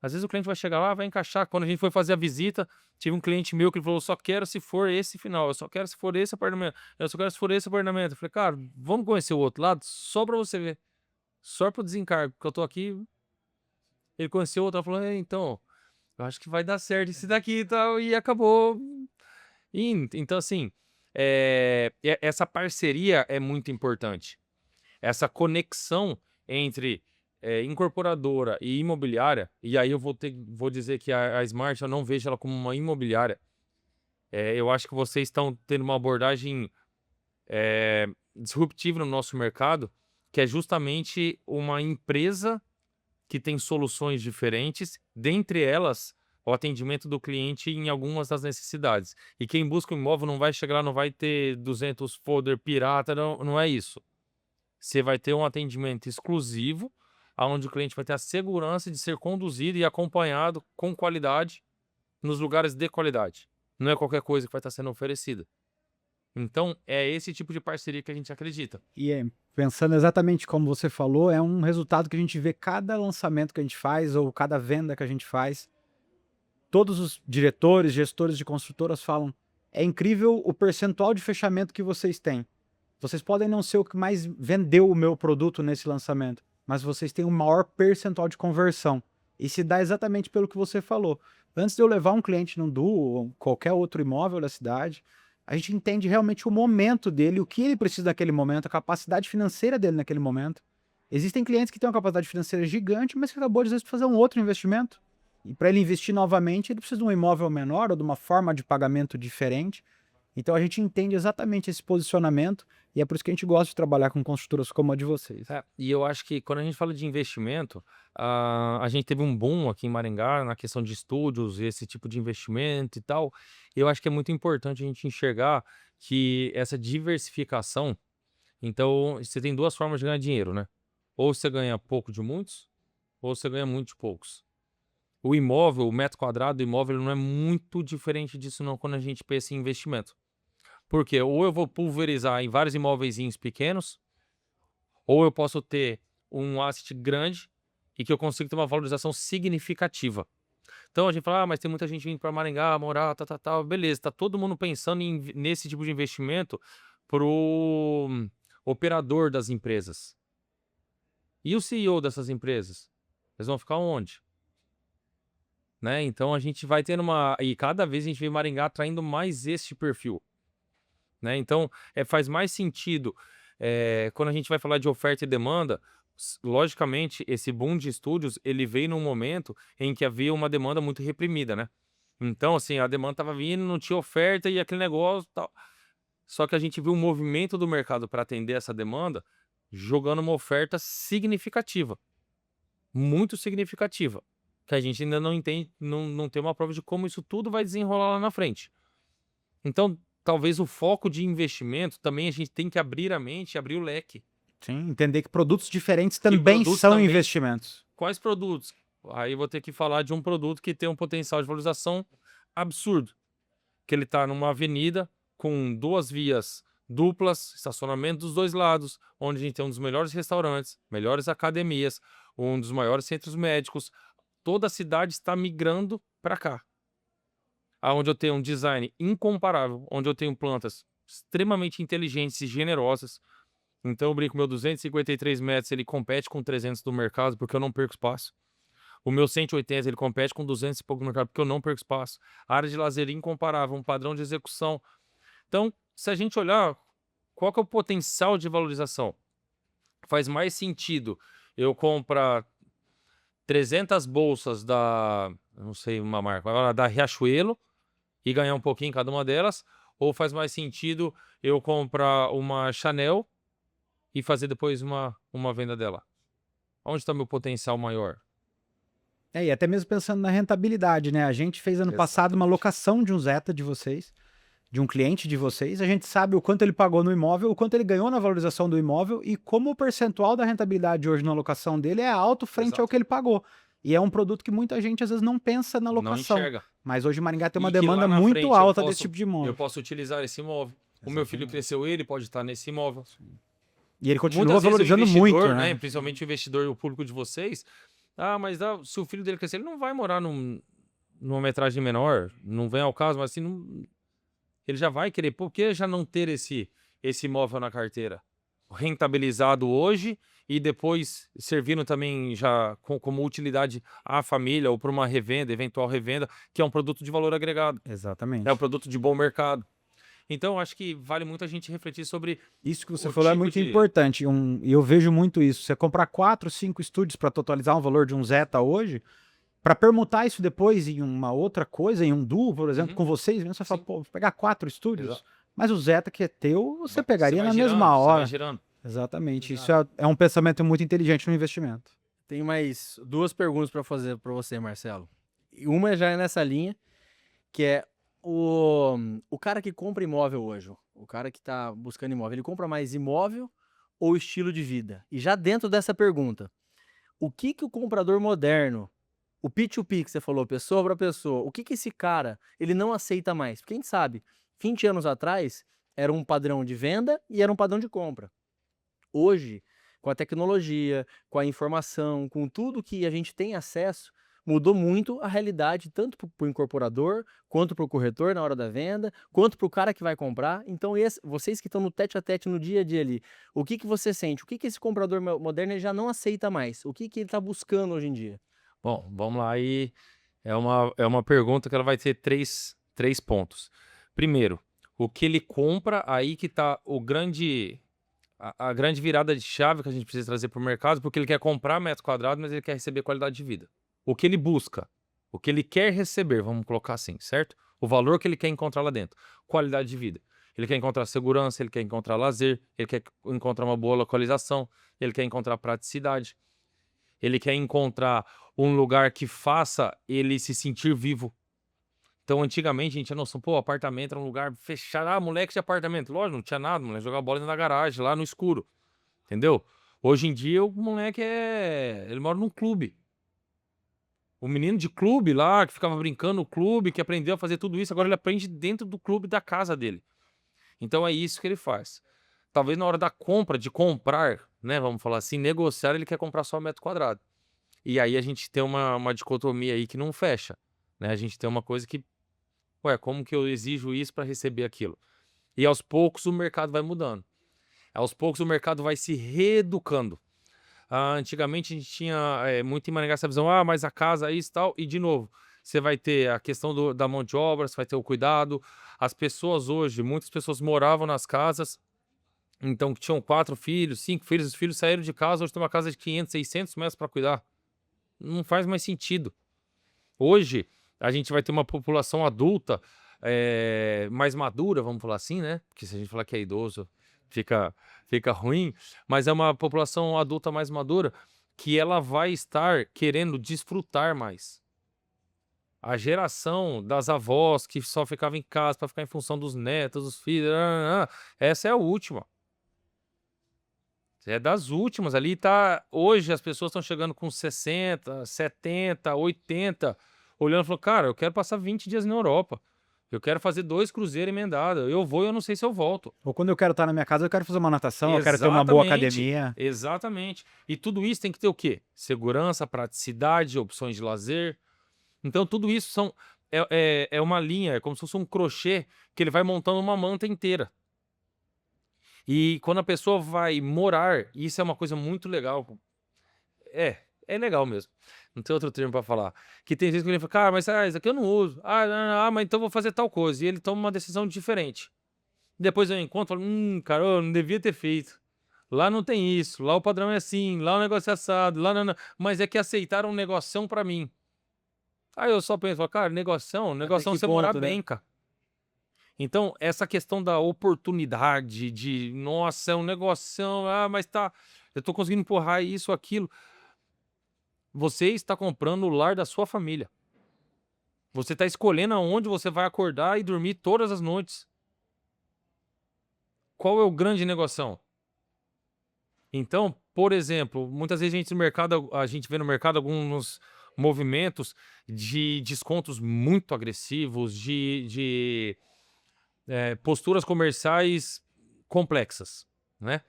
Speaker 2: Às vezes o cliente vai chegar lá, vai encaixar. Quando a gente foi fazer a visita, tive um cliente meu que ele falou: só quero se for esse final, eu só quero se for esse apartamento, eu só quero se for esse apartamento. Eu falei: cara, vamos conhecer o outro lado só pra você ver. Só pro desencargo, porque eu tô aqui. Ele conheceu o outro, ela falou: então, eu acho que vai dar certo esse daqui e tal, e acabou indo. Então, assim, essa parceria é muito importante. Essa conexão entre incorporadora e imobiliária, e aí eu vou dizer que a Smart, eu não vejo ela como uma imobiliária. Eu acho que vocês estão tendo uma abordagem disruptiva no nosso mercado, que é justamente uma empresa que tem soluções diferentes, dentre elas o atendimento do cliente em algumas das necessidades. E quem busca um imóvel não vai chegar lá, não vai ter 200 folder pirata, não é isso. Você vai ter um atendimento exclusivo, onde o cliente vai ter a segurança de ser conduzido e acompanhado com qualidade nos lugares de qualidade. Não é qualquer coisa que vai estar sendo oferecida. Então, é esse tipo de parceria que a gente acredita.
Speaker 3: E pensando exatamente como você falou, é um resultado que a gente vê cada lançamento que a gente faz ou cada venda que a gente faz. Todos os diretores, gestores de construtoras falam: é incrível o percentual de fechamento que vocês têm. Vocês podem não ser o que mais vendeu o meu produto nesse lançamento, mas vocês têm o maior percentual de conversão. E se dá exatamente pelo que você falou. Antes de eu levar um cliente num Duo ou qualquer outro imóvel da cidade, a gente entende realmente o momento dele, o que ele precisa naquele momento, a capacidade financeira dele naquele momento. Existem clientes que têm uma capacidade financeira gigante, mas que acabou de, às vezes, fazer um outro investimento. E para ele investir novamente, ele precisa de um imóvel menor ou de uma forma de pagamento diferente. Então a gente entende exatamente esse posicionamento e é por isso que a gente gosta de trabalhar com construtoras como a de vocês.
Speaker 2: E eu acho que quando a gente fala de investimento, a gente teve um boom aqui em Maringá na questão de estúdios e esse tipo de investimento e tal. Eu acho que é muito importante a gente enxergar que essa diversificação. Então, você tem duas formas de ganhar dinheiro, né? Ou você ganha pouco de muitos, ou você ganha muito de poucos. O imóvel, o metro quadrado do imóvel, ele não é muito diferente disso não quando a gente pensa em investimento. Porque ou eu vou pulverizar em vários imóveis pequenos, ou eu posso ter um asset grande e que eu consigo ter uma valorização significativa. Então a gente fala: mas tem muita gente vindo para Maringá, morar, beleza, tá todo mundo pensando nesse tipo de investimento pro operador das empresas. E o CEO dessas empresas? Eles vão ficar onde? Né? Então a gente vai tendo e cada vez a gente vê Maringá atraindo mais esse perfil. Né? Então faz mais sentido quando a gente vai falar de oferta e demanda. Logicamente, esse boom de estúdios ele veio num momento em que havia uma demanda muito reprimida, né? Então, assim, a demanda estava vindo, não tinha oferta e aquele negócio tal. Só que a gente viu um movimento do mercado para atender essa demanda, jogando uma oferta significativa, muito significativa, que a gente ainda não entende, não tem uma prova de como isso tudo vai desenrolar lá na frente. Então, talvez o foco de investimento também a gente tem que abrir a mente, abrir o leque.
Speaker 3: Sim, entender que produtos diferentes também são investimentos.
Speaker 2: Quais produtos? Aí eu vou ter que falar de um produto que tem um potencial de valorização absurdo. Que ele está numa avenida com 2 vias duplas, estacionamento dos 2 lados, onde a gente tem um dos melhores restaurantes, melhores academias, um dos maiores centros médicos. Toda a cidade está migrando para cá. Onde eu tenho um design incomparável, onde eu tenho plantas extremamente inteligentes e generosas. Então eu brinco, meu 253 metros, ele compete com 300 do mercado, porque eu não perco espaço. O meu 180, ele compete com 200 e pouco no mercado, porque eu não perco espaço. A área de lazer incomparável, um padrão de execução. Então, se a gente olhar, qual que é o potencial de valorização? Faz mais sentido eu comprar 300 bolsas da, não sei uma marca, da Riachuelo e ganhar um pouquinho em cada uma delas, ou faz mais sentido eu comprar uma Chanel e fazer depois uma venda dela? Onde está meu potencial maior?
Speaker 3: E até mesmo pensando na rentabilidade, né? A gente fez ano passado uma locação de um Zeta de vocês, de um cliente de vocês. A gente sabe o quanto ele pagou no imóvel, o quanto ele ganhou na valorização do imóvel e como o percentual da rentabilidade hoje na locação dele é alto frente ao que ele pagou. E é um produto que muita gente às vezes não pensa na locação.
Speaker 2: Não enxerga.
Speaker 3: Mas hoje Maringá tem uma
Speaker 2: E que
Speaker 3: demanda
Speaker 2: lá na
Speaker 3: muito
Speaker 2: frente
Speaker 3: alta
Speaker 2: eu
Speaker 3: desse tipo de imóvel.
Speaker 2: Eu posso utilizar esse imóvel. O meu filho cresceu, ele pode estar nesse imóvel.
Speaker 3: E ele continua
Speaker 2: Muitas vezes o
Speaker 3: valorizando muito,
Speaker 2: investidor,
Speaker 3: né?
Speaker 2: Principalmente o investidor, o público de vocês. Mas se o filho dele crescer, ele não vai morar numa metragem menor. Não vem ao caso, mas assim, ele já vai querer. Por que já não ter esse imóvel na carteira? Rentabilizado hoje e depois servindo também já como utilidade à família ou para uma revenda, eventual revenda, que é um produto de valor agregado.
Speaker 3: Exatamente.
Speaker 2: É um produto de bom mercado. Então, acho que vale muito a gente refletir sobre
Speaker 3: isso que você falou é muito
Speaker 2: de...
Speaker 3: importante. E eu vejo muito isso. Você comprar 4, 5 estúdios para totalizar um valor de um Zeta hoje, para permutar isso depois em uma outra coisa, em um duo, por exemplo, com vocês, você fala, pô, vou pegar 4 estúdios,
Speaker 2: Exato.
Speaker 3: Mas o Zeta que é teu, você pegaria na
Speaker 2: girando,
Speaker 3: mesma hora.
Speaker 2: Você vai girando.
Speaker 3: Exatamente. Exato. Isso é um pensamento muito inteligente no investimento.
Speaker 1: Tem mais 2 perguntas para fazer para você, Marcelo. Uma já é nessa linha, que é o cara que compra imóvel hoje, o cara que está buscando imóvel, ele compra mais imóvel ou estilo de vida? E já dentro dessa pergunta, o que o comprador moderno, o P2P que você falou, pessoa para pessoa, o que esse cara, ele não aceita mais? Porque a gente sabe, 20 anos atrás, era um padrão de venda e era um padrão de compra. Hoje, com a tecnologia, com a informação, com tudo que a gente tem acesso, mudou muito a realidade, tanto para o incorporador, quanto para o corretor na hora da venda, quanto para o cara que vai comprar. Então, vocês que estão no tete a tete no dia a dia ali, o que você sente? O que esse comprador moderno ele já não aceita mais? O que ele está buscando hoje em dia?
Speaker 2: Bom, vamos lá. Aí é uma pergunta que ela vai ter três pontos. Primeiro, o que ele compra, aí que está a grande virada de chave que a gente precisa trazer para o mercado, porque ele quer comprar metro quadrado, mas ele quer receber qualidade de vida. O que ele busca, o que ele quer receber, vamos colocar assim, certo? O valor que ele quer encontrar lá dentro, qualidade de vida. Ele quer encontrar segurança, ele quer encontrar lazer, ele quer encontrar uma boa localização, ele quer encontrar praticidade, ele quer encontrar um lugar que faça ele se sentir vivo. Então, antigamente, a gente tinha noção, pô, apartamento era um lugar fechado, moleque de apartamento. Lógico, não tinha nada, moleque jogava bola na garagem, lá no escuro, entendeu? Hoje em dia, o moleque ele mora num clube. O menino de clube lá, que ficava brincando no clube, que aprendeu a fazer tudo isso, agora ele aprende dentro do clube da casa dele. Então é isso que ele faz. Talvez na hora da compra, de comprar, né, vamos falar assim, negociar, ele quer comprar só 1 metro quadrado. E aí a gente tem uma dicotomia aí que não fecha, né? A gente tem uma coisa que, como que eu exijo isso para receber aquilo? E aos poucos o mercado vai mudando. Aos poucos o mercado vai se reeducando. Antigamente a gente tinha muito em Maringá essa visão, mas a casa é isso e tal, e de novo, você vai ter a questão da mão de obra, você vai ter o cuidado. As pessoas hoje, muitas pessoas moravam nas casas, então tinham 4 filhos, 5 filhos, os filhos saíram de casa, hoje tem uma casa de 500, 600 metros para cuidar. Não faz mais sentido. Hoje a gente vai ter uma população adulta mais madura, vamos falar assim, né? Porque se a gente falar que é idoso, fica ruim, mas é uma população adulta mais madura que ela vai estar querendo desfrutar mais. A geração das avós que só ficava em casa para ficar em função dos netos, dos filhos, essa é a última. É das últimas ali, tá? Hoje as pessoas estão chegando com 60, 70, 80, olhando e falando, cara, eu quero passar 20 dias na Europa. Eu quero fazer 2 cruzeiros emendados. Eu vou e eu não sei se eu volto.
Speaker 3: Ou quando eu quero estar na minha casa, eu quero fazer uma natação, eu quero ter uma boa academia.
Speaker 2: Exatamente. E tudo isso tem que ter o quê? Segurança, praticidade, opções de lazer. Então, tudo isso é uma linha, é como se fosse um crochê que ele vai montando uma manta inteira. E quando a pessoa vai morar, isso é uma coisa muito legal. É legal mesmo. Não tem outro termo pra falar. Que tem vezes que ele fala, cara, mas isso aqui eu não uso. Mas então eu vou fazer tal coisa. E ele toma uma decisão diferente. Depois eu encontro e falo, cara, eu não devia ter feito. Lá não tem isso, lá o padrão é assim, lá o negócio é assado, lá não. Mas é que aceitaram um negoção pra mim. Aí eu só penso, cara, negoção você morar
Speaker 1: né?
Speaker 2: bem, cara. Então, essa questão da oportunidade, nossa, é um negoção, mas eu tô conseguindo empurrar isso, aquilo. Você está comprando o lar da sua família. Você está escolhendo aonde você vai acordar e dormir todas as noites. Qual é o grande negoção? Então, por exemplo, muitas vezes a gente vê no mercado alguns movimentos de descontos muito agressivos, de posturas comerciais complexas, né?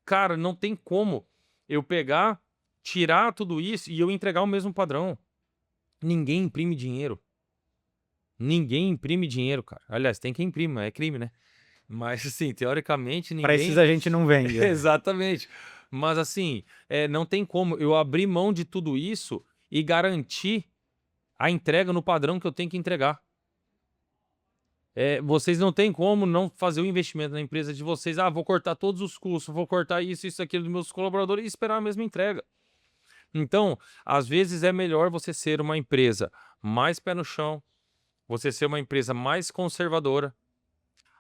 Speaker 2: Cara, não tem como eu pegar, tirar tudo isso e eu entregar o mesmo padrão. Ninguém imprime dinheiro. Ninguém imprime dinheiro, cara. Aliás, tem quem imprime, é crime, né? Mas, assim, teoricamente, ninguém...
Speaker 3: Pra esses a gente não vende.
Speaker 2: Exatamente. Mas, assim, não tem como eu abrir mão de tudo isso e garantir a entrega no padrão que eu tenho que entregar. Vocês não têm como não fazer o investimento na empresa de vocês. Vou cortar todos os custos, vou cortar isso, aquilo dos meus colaboradores e esperar a mesma entrega. Então, às vezes é melhor você ser uma empresa mais pé no chão, você ser uma empresa mais conservadora,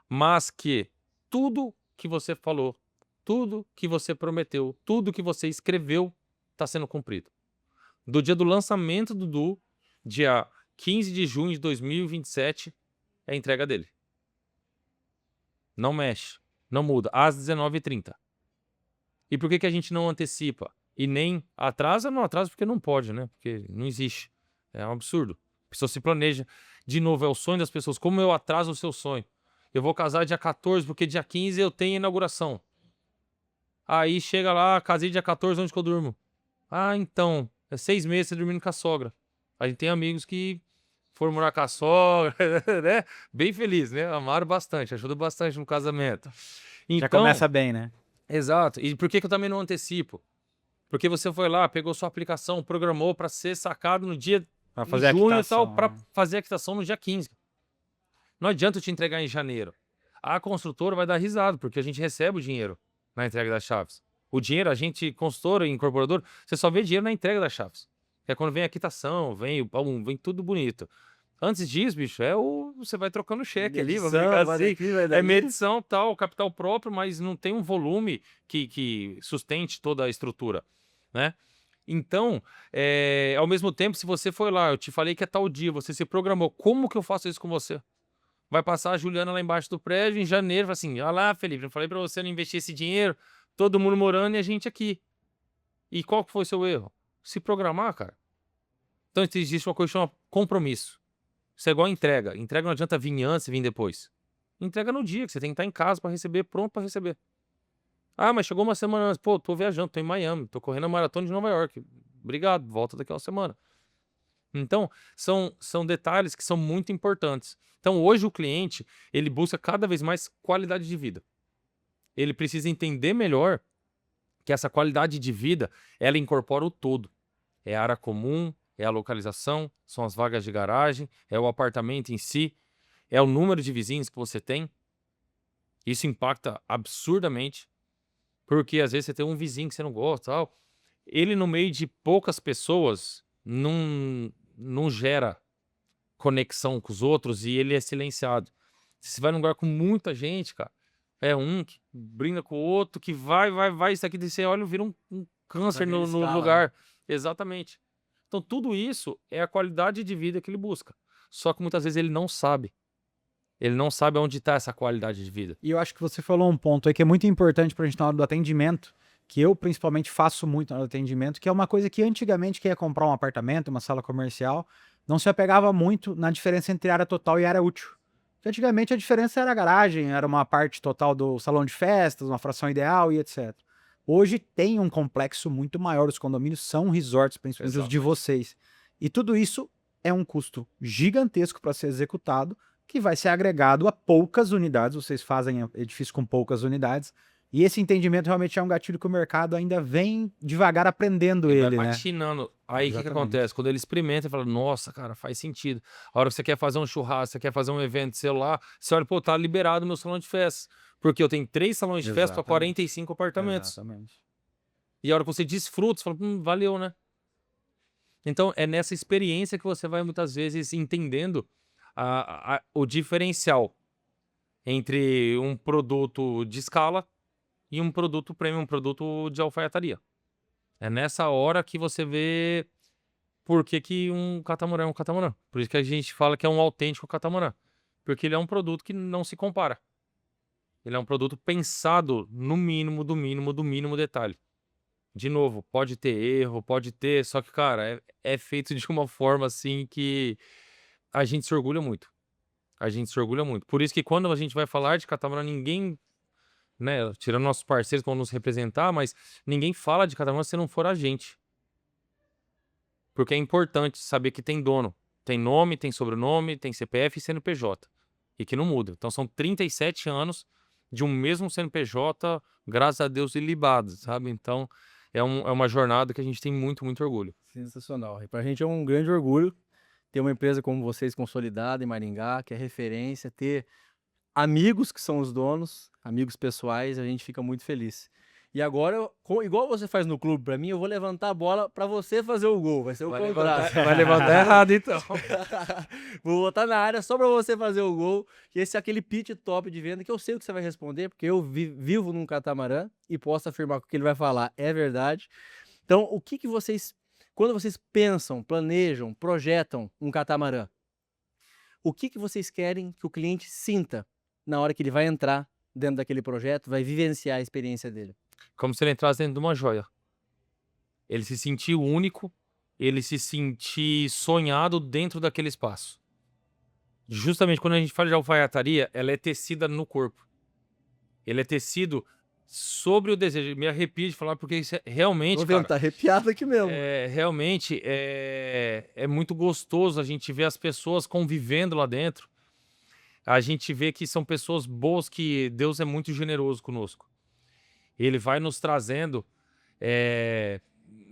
Speaker 2: mas que tudo que você falou, tudo que você prometeu, tudo que você escreveu está sendo cumprido. Do dia do lançamento do Du, dia 15 de junho de 2027, é a entrega dele. Não mexe, não muda, às 19h30. E por que a gente não antecipa? E nem atrasa? Não atrasa porque não pode, né? Porque não existe. É um absurdo. A pessoa se planeja. De novo, é o sonho das pessoas. Como eu atraso o seu sonho? Eu vou casar dia 14 porque dia 15 eu tenho inauguração. Aí chega lá, casei dia 14, onde que eu durmo? Então, é 6 meses você dormindo com a sogra. A gente tem amigos que foram morar com a sogra, né? Bem feliz, né? Amaram bastante, ajudou bastante no casamento. Então,
Speaker 3: já começa bem, né?
Speaker 2: Exato. E por que eu também não antecipo? Porque você foi lá, pegou sua aplicação, programou para ser sacado no dia
Speaker 3: Pra fazer
Speaker 2: em junho e
Speaker 3: quitação,
Speaker 2: tal, para fazer a quitação no dia 15. Não adianta eu te entregar em janeiro. A construtora vai dar risada, porque a gente recebe o dinheiro na entrega das chaves. O dinheiro, a gente, consultora e incorporador, você só vê dinheiro na entrega das chaves. É quando vem a quitação, vem tudo bonito. Antes disso, bicho, você vai trocando cheque ali, vai ficar assim, medição, tal, capital próprio, mas não tem um volume que sustente toda a estrutura, né? Então, ao mesmo tempo, se você foi lá, eu te falei que é tal dia, você se programou, como que eu faço isso com você? Vai passar a Juliana lá embaixo do prédio em janeiro, fala assim, olha lá, Felipe, eu falei pra você não investir esse dinheiro, todo mundo morando e a gente aqui. E qual que foi o seu erro? Se programar, cara. Então, existe uma coisa que chama compromisso. Isso é igual entrega. Entrega não adianta vir antes e vir depois. Entrega no dia, que você tem que estar em casa para receber, pronto para receber. Mas chegou uma semana antes. Pô, tô viajando, tô em Miami, tô correndo a maratona de Nova York. Obrigado, volta daqui a uma semana. Então, são detalhes que são muito importantes. Então, hoje o cliente, ele busca cada vez mais qualidade de vida. Ele precisa entender melhor que essa qualidade de vida, ela incorpora o todo. É a área comum, é a localização, são as vagas de garagem, é o apartamento em si, é o número de vizinhos que você tem. Isso impacta absurdamente, porque às vezes você tem um vizinho que você não gosta, tal. Ele no meio de poucas pessoas não gera conexão com os outros e ele é silenciado. Se você vai num lugar com muita gente, cara, é um que brinda com o outro, que vai, isso aqui, você olha, vira um câncer no lugar. Exatamente. Então, tudo isso é a qualidade de vida que ele busca. Só que muitas vezes ele não sabe. Ele não sabe onde está essa qualidade de vida.
Speaker 3: E eu acho que você falou um ponto aí que é muito importante para a gente na hora do atendimento, que eu principalmente faço muito no atendimento, que é uma coisa que antigamente quem ia comprar um apartamento, uma sala comercial, não se apegava muito na diferença entre área total e área útil. Porque antigamente a diferença era a garagem, era uma parte total do salão de festas, uma fração ideal e etc. Hoje tem um complexo muito maior, os condomínios são resorts, principalmente os de
Speaker 2: Exatamente.
Speaker 3: vocês. E tudo isso é um custo gigantesco para ser executado, que vai ser agregado a poucas unidades, vocês fazem edifício com poucas unidades, e esse entendimento realmente é um gatilho que o mercado ainda vem devagar aprendendo
Speaker 2: Ele
Speaker 3: ele,
Speaker 2: vai
Speaker 3: né?
Speaker 2: patinando. Aí o que
Speaker 3: Exatamente.
Speaker 2: acontece? Quando ele experimenta, ele fala, nossa, cara, faz sentido. A hora que você quer fazer um churrasco, você quer fazer um evento seu lá, você olha, pô, tá liberado o meu salão de festas. Porque eu tenho 3 salões de festa para
Speaker 3: Exatamente.
Speaker 2: 45 apartamentos.
Speaker 3: Exatamente.
Speaker 2: E a hora que você desfruta, você fala, valeu, né? Então é nessa experiência que você vai muitas vezes entendendo o diferencial entre um produto de escala e um produto premium, um produto de alfaiataria. É nessa hora que você vê por que que um catamarã é um catamarã. Por isso que a gente fala que é um autêntico catamarã. Porque ele é um produto que não se compara. Ele é um produto pensado no mínimo, do mínimo, do mínimo detalhe. De novo, pode ter erro, pode ter, só que, cara, é feito de uma forma assim que a gente se orgulha muito. A gente se orgulha muito. Por isso que quando a gente vai falar de catamarã, ninguém, né, tirando nossos parceiros que vão nos representar, mas ninguém fala de catamarã se não for a gente. Porque é importante saber que tem dono. Tem nome, tem sobrenome, tem CPF e CNPJ. E que não muda. Então são 37 anos de um mesmo CNPJ, graças a Deus, ilibado, sabe? Então é uma jornada que a gente tem muito, muito orgulho.
Speaker 1: Sensacional. E pra gente é um grande orgulho ter uma empresa como vocês consolidada em Maringá, que é referência, ter amigos que são os donos, amigos pessoais, a gente fica muito feliz. E agora, igual você faz no clube pra mim, eu vou levantar a bola pra você fazer o gol. Vai ser o contrário.
Speaker 2: Vai levantar errado, então.
Speaker 1: Vou botar na área só pra você fazer o gol. E esse é aquele pitch top de venda que eu sei o que você vai responder, porque eu vivo num catamarã e posso afirmar que o que ele vai falar é verdade. Então, o que que vocês, quando vocês pensam, planejam, projetam um catamarã, o que que vocês querem que o cliente sinta na hora que ele vai entrar dentro daquele projeto, vai vivenciar a experiência dele?
Speaker 2: Como se ele entrasse dentro de uma joia. Ele se sentir único, ele se sentir sonhado dentro daquele espaço. Justamente quando a gente fala de alfaiataria, ela é tecida no corpo. Ele é tecido sobre o desejo. Me arrepio de falar porque isso é realmente,
Speaker 1: Tô vendo,
Speaker 2: cara,
Speaker 1: tá arrepiado aqui mesmo.
Speaker 2: realmente é muito gostoso a gente ver as pessoas convivendo lá dentro. A gente vê que são pessoas boas, que Deus é muito generoso conosco. Ele vai nos trazendo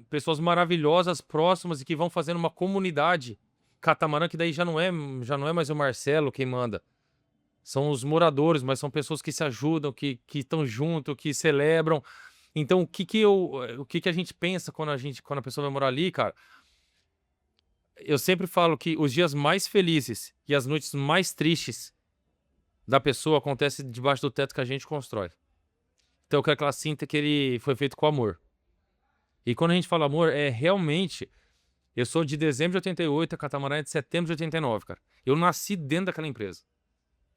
Speaker 2: pessoas maravilhosas, próximas e que vão fazendo uma comunidade catamarã, que daí já não é mais o Marcelo quem manda. São os moradores, mas são pessoas que se ajudam, que estão junto, que celebram. Então, o que a gente pensa quando a pessoa vai morar ali, cara? Eu sempre falo que os dias mais felizes e as noites mais tristes da pessoa acontecem debaixo do teto que a gente constrói. Então, eu quero que ela sinta que ele foi feito com amor. E quando a gente fala amor, é realmente... Eu sou de dezembro de 88, a Catamarã é de setembro de 89, cara. Eu nasci dentro daquela empresa.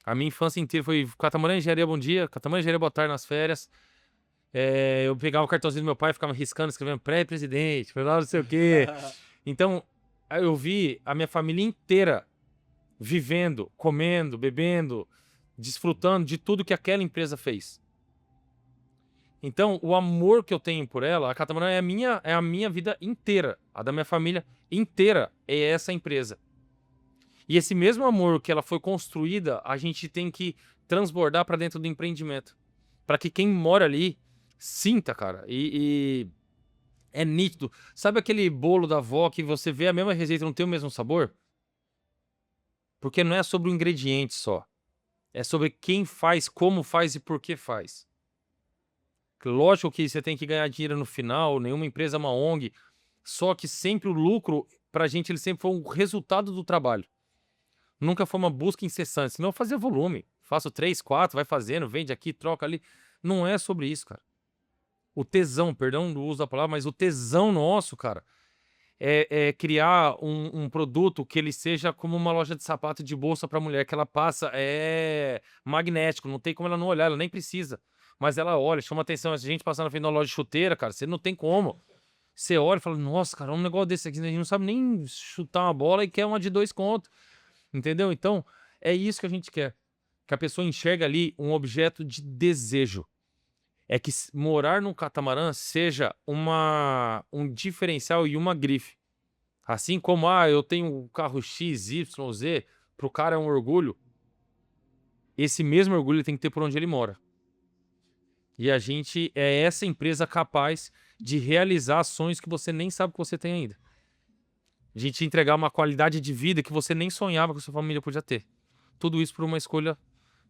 Speaker 2: A minha infância inteira foi Catamarã Engenharia Bom Dia, Catamarã Engenharia Boa Tarde nas férias. Eu pegava o cartãozinho do meu pai, ficava riscando, escrevendo pré-presidente, não sei o quê. Então, eu vi a minha família inteira vivendo, comendo, bebendo, desfrutando de tudo que aquela empresa fez. Então, o amor que eu tenho por ela, a Catamarã é a minha vida inteira. A da minha família inteira é essa empresa. E esse mesmo amor que ela foi construída, a gente tem que transbordar para dentro do empreendimento. Para que quem mora ali sinta, cara. E é nítido. Sabe aquele bolo da avó que você vê a mesma receita e não tem o mesmo sabor? Porque não é sobre o ingrediente só. É sobre quem faz, como faz e por que faz. Lógico que você tem que ganhar dinheiro no final, nenhuma empresa é uma ONG, só que sempre o lucro, pra gente, ele sempre foi um resultado do trabalho. Nunca foi uma busca incessante, senão eu fazia volume. Faço 3, 4, vai fazendo, vende aqui, troca ali. Não é sobre isso, cara. O tesão, perdão do uso da palavra, mas o tesão nosso, cara, é criar um produto que ele seja como uma loja de sapato de bolsa pra mulher, que ela passa, é magnético, não tem como ela não olhar, ela nem precisa. Mas ela olha, chama atenção. Se a gente passar na frente de uma loja de chuteira, cara, você não tem como. Você olha e fala, nossa, cara, um negócio desse aqui, a gente não sabe nem chutar uma bola e quer uma de 2 contos. Entendeu? Então, é isso que a gente quer. Que a pessoa enxerga ali um objeto de desejo. É que morar num catamarã seja um diferencial e uma grife. Assim como, eu tenho um carro X, Y, Z, pro cara é um orgulho. Esse mesmo orgulho ele tem que ter por onde ele mora. E a gente é essa empresa capaz de realizar sonhos que você nem sabe que você tem ainda. A gente entregar uma qualidade de vida que você nem sonhava que a sua família podia ter. Tudo isso por uma escolha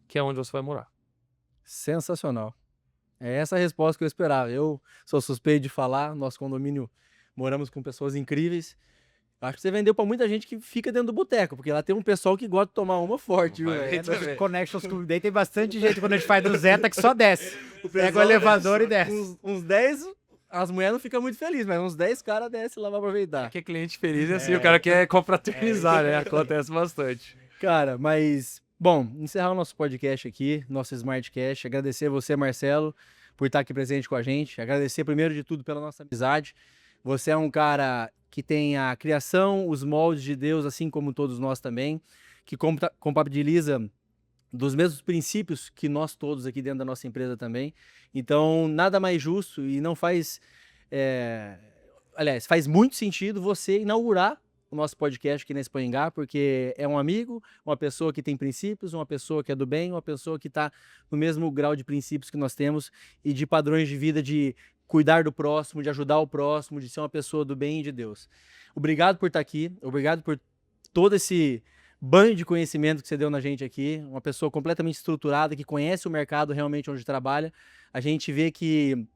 Speaker 2: que é onde você vai morar.
Speaker 1: Sensacional. É essa a resposta que eu esperava. Eu sou suspeito de falar, nosso condomínio moramos com pessoas incríveis. Acho que você vendeu pra muita gente que fica dentro do boteco, porque lá tem um pessoal que gosta de tomar uma forte, viu?
Speaker 2: Vai
Speaker 1: velho?
Speaker 2: ver.
Speaker 3: Connections Club Day tem bastante gente quando a gente faz do Zeta que só desce. Pega o
Speaker 1: pessoal
Speaker 3: elevador e desce.
Speaker 1: Uns 10, as mulheres não ficam muito felizes, mas uns 10 caras descem lá pra aproveitar.
Speaker 2: Porque cliente feliz é assim, o cara quer confraternizar, né? Acontece bastante.
Speaker 1: Cara, mas, bom, encerrar o nosso podcast aqui, nosso Smartcast. Agradecer a você, Marcelo, por estar aqui presente com a gente. Agradecer, primeiro de tudo, pela nossa amizade. Você é um cara que tem a criação, os moldes de Deus, assim como todos nós também, que compatibiliza dos mesmos princípios que nós todos aqui dentro da nossa empresa também. Então, nada mais justo e não faz... Aliás, faz muito sentido você inaugurar o nosso podcast aqui na Expo Engar, porque é um amigo, uma pessoa que tem princípios, uma pessoa que é do bem, uma pessoa que está no mesmo grau de princípios que nós temos e de padrões de vida de cuidar do próximo, de ajudar o próximo, de ser uma pessoa do bem e de Deus. Obrigado por estar aqui, obrigado por todo esse banho de conhecimento que você deu na gente aqui, uma pessoa completamente estruturada, que conhece o mercado realmente onde trabalha. A gente vê que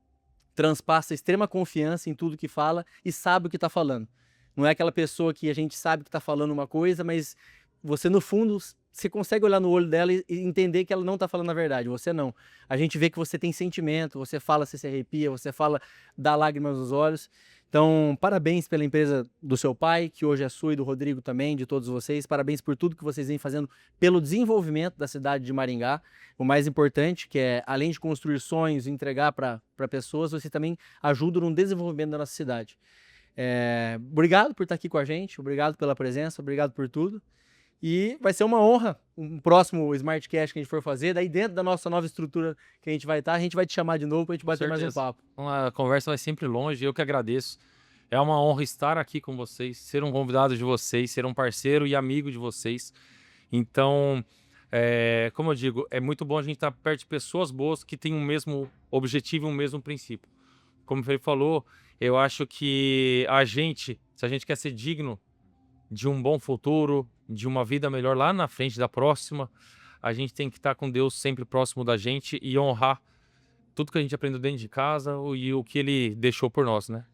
Speaker 1: transpassa extrema confiança em tudo que fala e sabe o que está falando. Não é aquela pessoa que a gente sabe que está falando uma coisa, mas você, no fundo, você consegue olhar no olho dela e entender que ela não está falando a verdade. Você não. A gente vê que você tem sentimento, você fala, você se arrepia, você fala, dá lágrimas nos olhos. Então, parabéns pela empresa do seu pai, que hoje é sua, e do Rodrigo também, de todos vocês. Parabéns por tudo que vocês vêm fazendo pelo desenvolvimento da cidade de Maringá. O mais importante, que é, além de construir sonhos e entregar para pessoas, você também ajuda no desenvolvimento da nossa cidade. Obrigado por estar aqui com a gente, obrigado pela presença, obrigado por tudo. E vai ser uma honra um próximo Smartcast que a gente for fazer. Daí dentro da nossa nova estrutura que a gente vai estar, a gente vai te chamar de novo para a gente bater mais um papo.
Speaker 2: A conversa vai sempre longe, eu que agradeço. É uma honra estar aqui com vocês, ser um convidado de vocês, ser um parceiro e amigo de vocês. Então, como eu digo, é muito bom a gente estar perto de pessoas boas que têm o mesmo objetivo e o mesmo princípio. Como o Felipe falou, eu acho que se a gente quer ser digno de um bom futuro, de uma vida melhor lá na frente da próxima, a gente tem que estar com Deus sempre próximo da gente e honrar tudo que a gente aprendeu dentro de casa e o que Ele deixou por nós, né?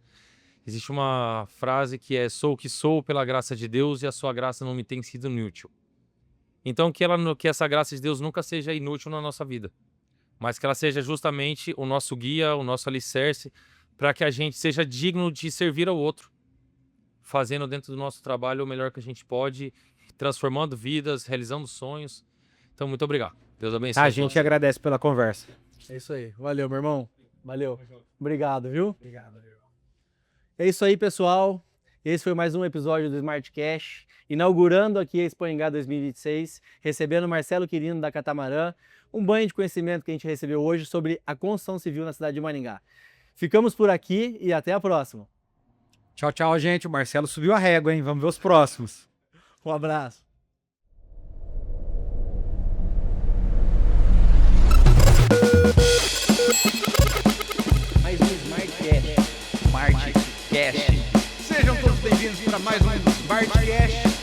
Speaker 2: Existe uma frase que é: sou o que sou pela graça de Deus e a sua graça não me tem sido inútil. Então que essa graça de Deus nunca seja inútil na nossa vida, mas que ela seja justamente o nosso guia, o nosso alicerce, para que a gente seja digno de servir ao outro, fazendo dentro do nosso trabalho o melhor que a gente pode, transformando vidas, realizando sonhos. Então, muito obrigado. Deus abençoe.
Speaker 3: A gente agradece pela conversa.
Speaker 1: É isso aí. Valeu, meu irmão. Valeu. Obrigado, viu?
Speaker 3: Obrigado.
Speaker 1: É isso aí, pessoal. Esse foi mais um episódio do Smartcast, inaugurando aqui a Expo Engar 2026, recebendo Marcelo Quirino da Catamarã, um banho de conhecimento que a gente recebeu hoje sobre a construção civil na cidade de Maringá. Ficamos por aqui e até a próxima.
Speaker 3: Tchau, tchau, gente. O Marcelo subiu a régua, hein? Vamos ver os próximos.
Speaker 1: Um abraço. Mais um Smartcast.
Speaker 4: Smartcast. Sejam todos bem-vindos para mais um Smartcast.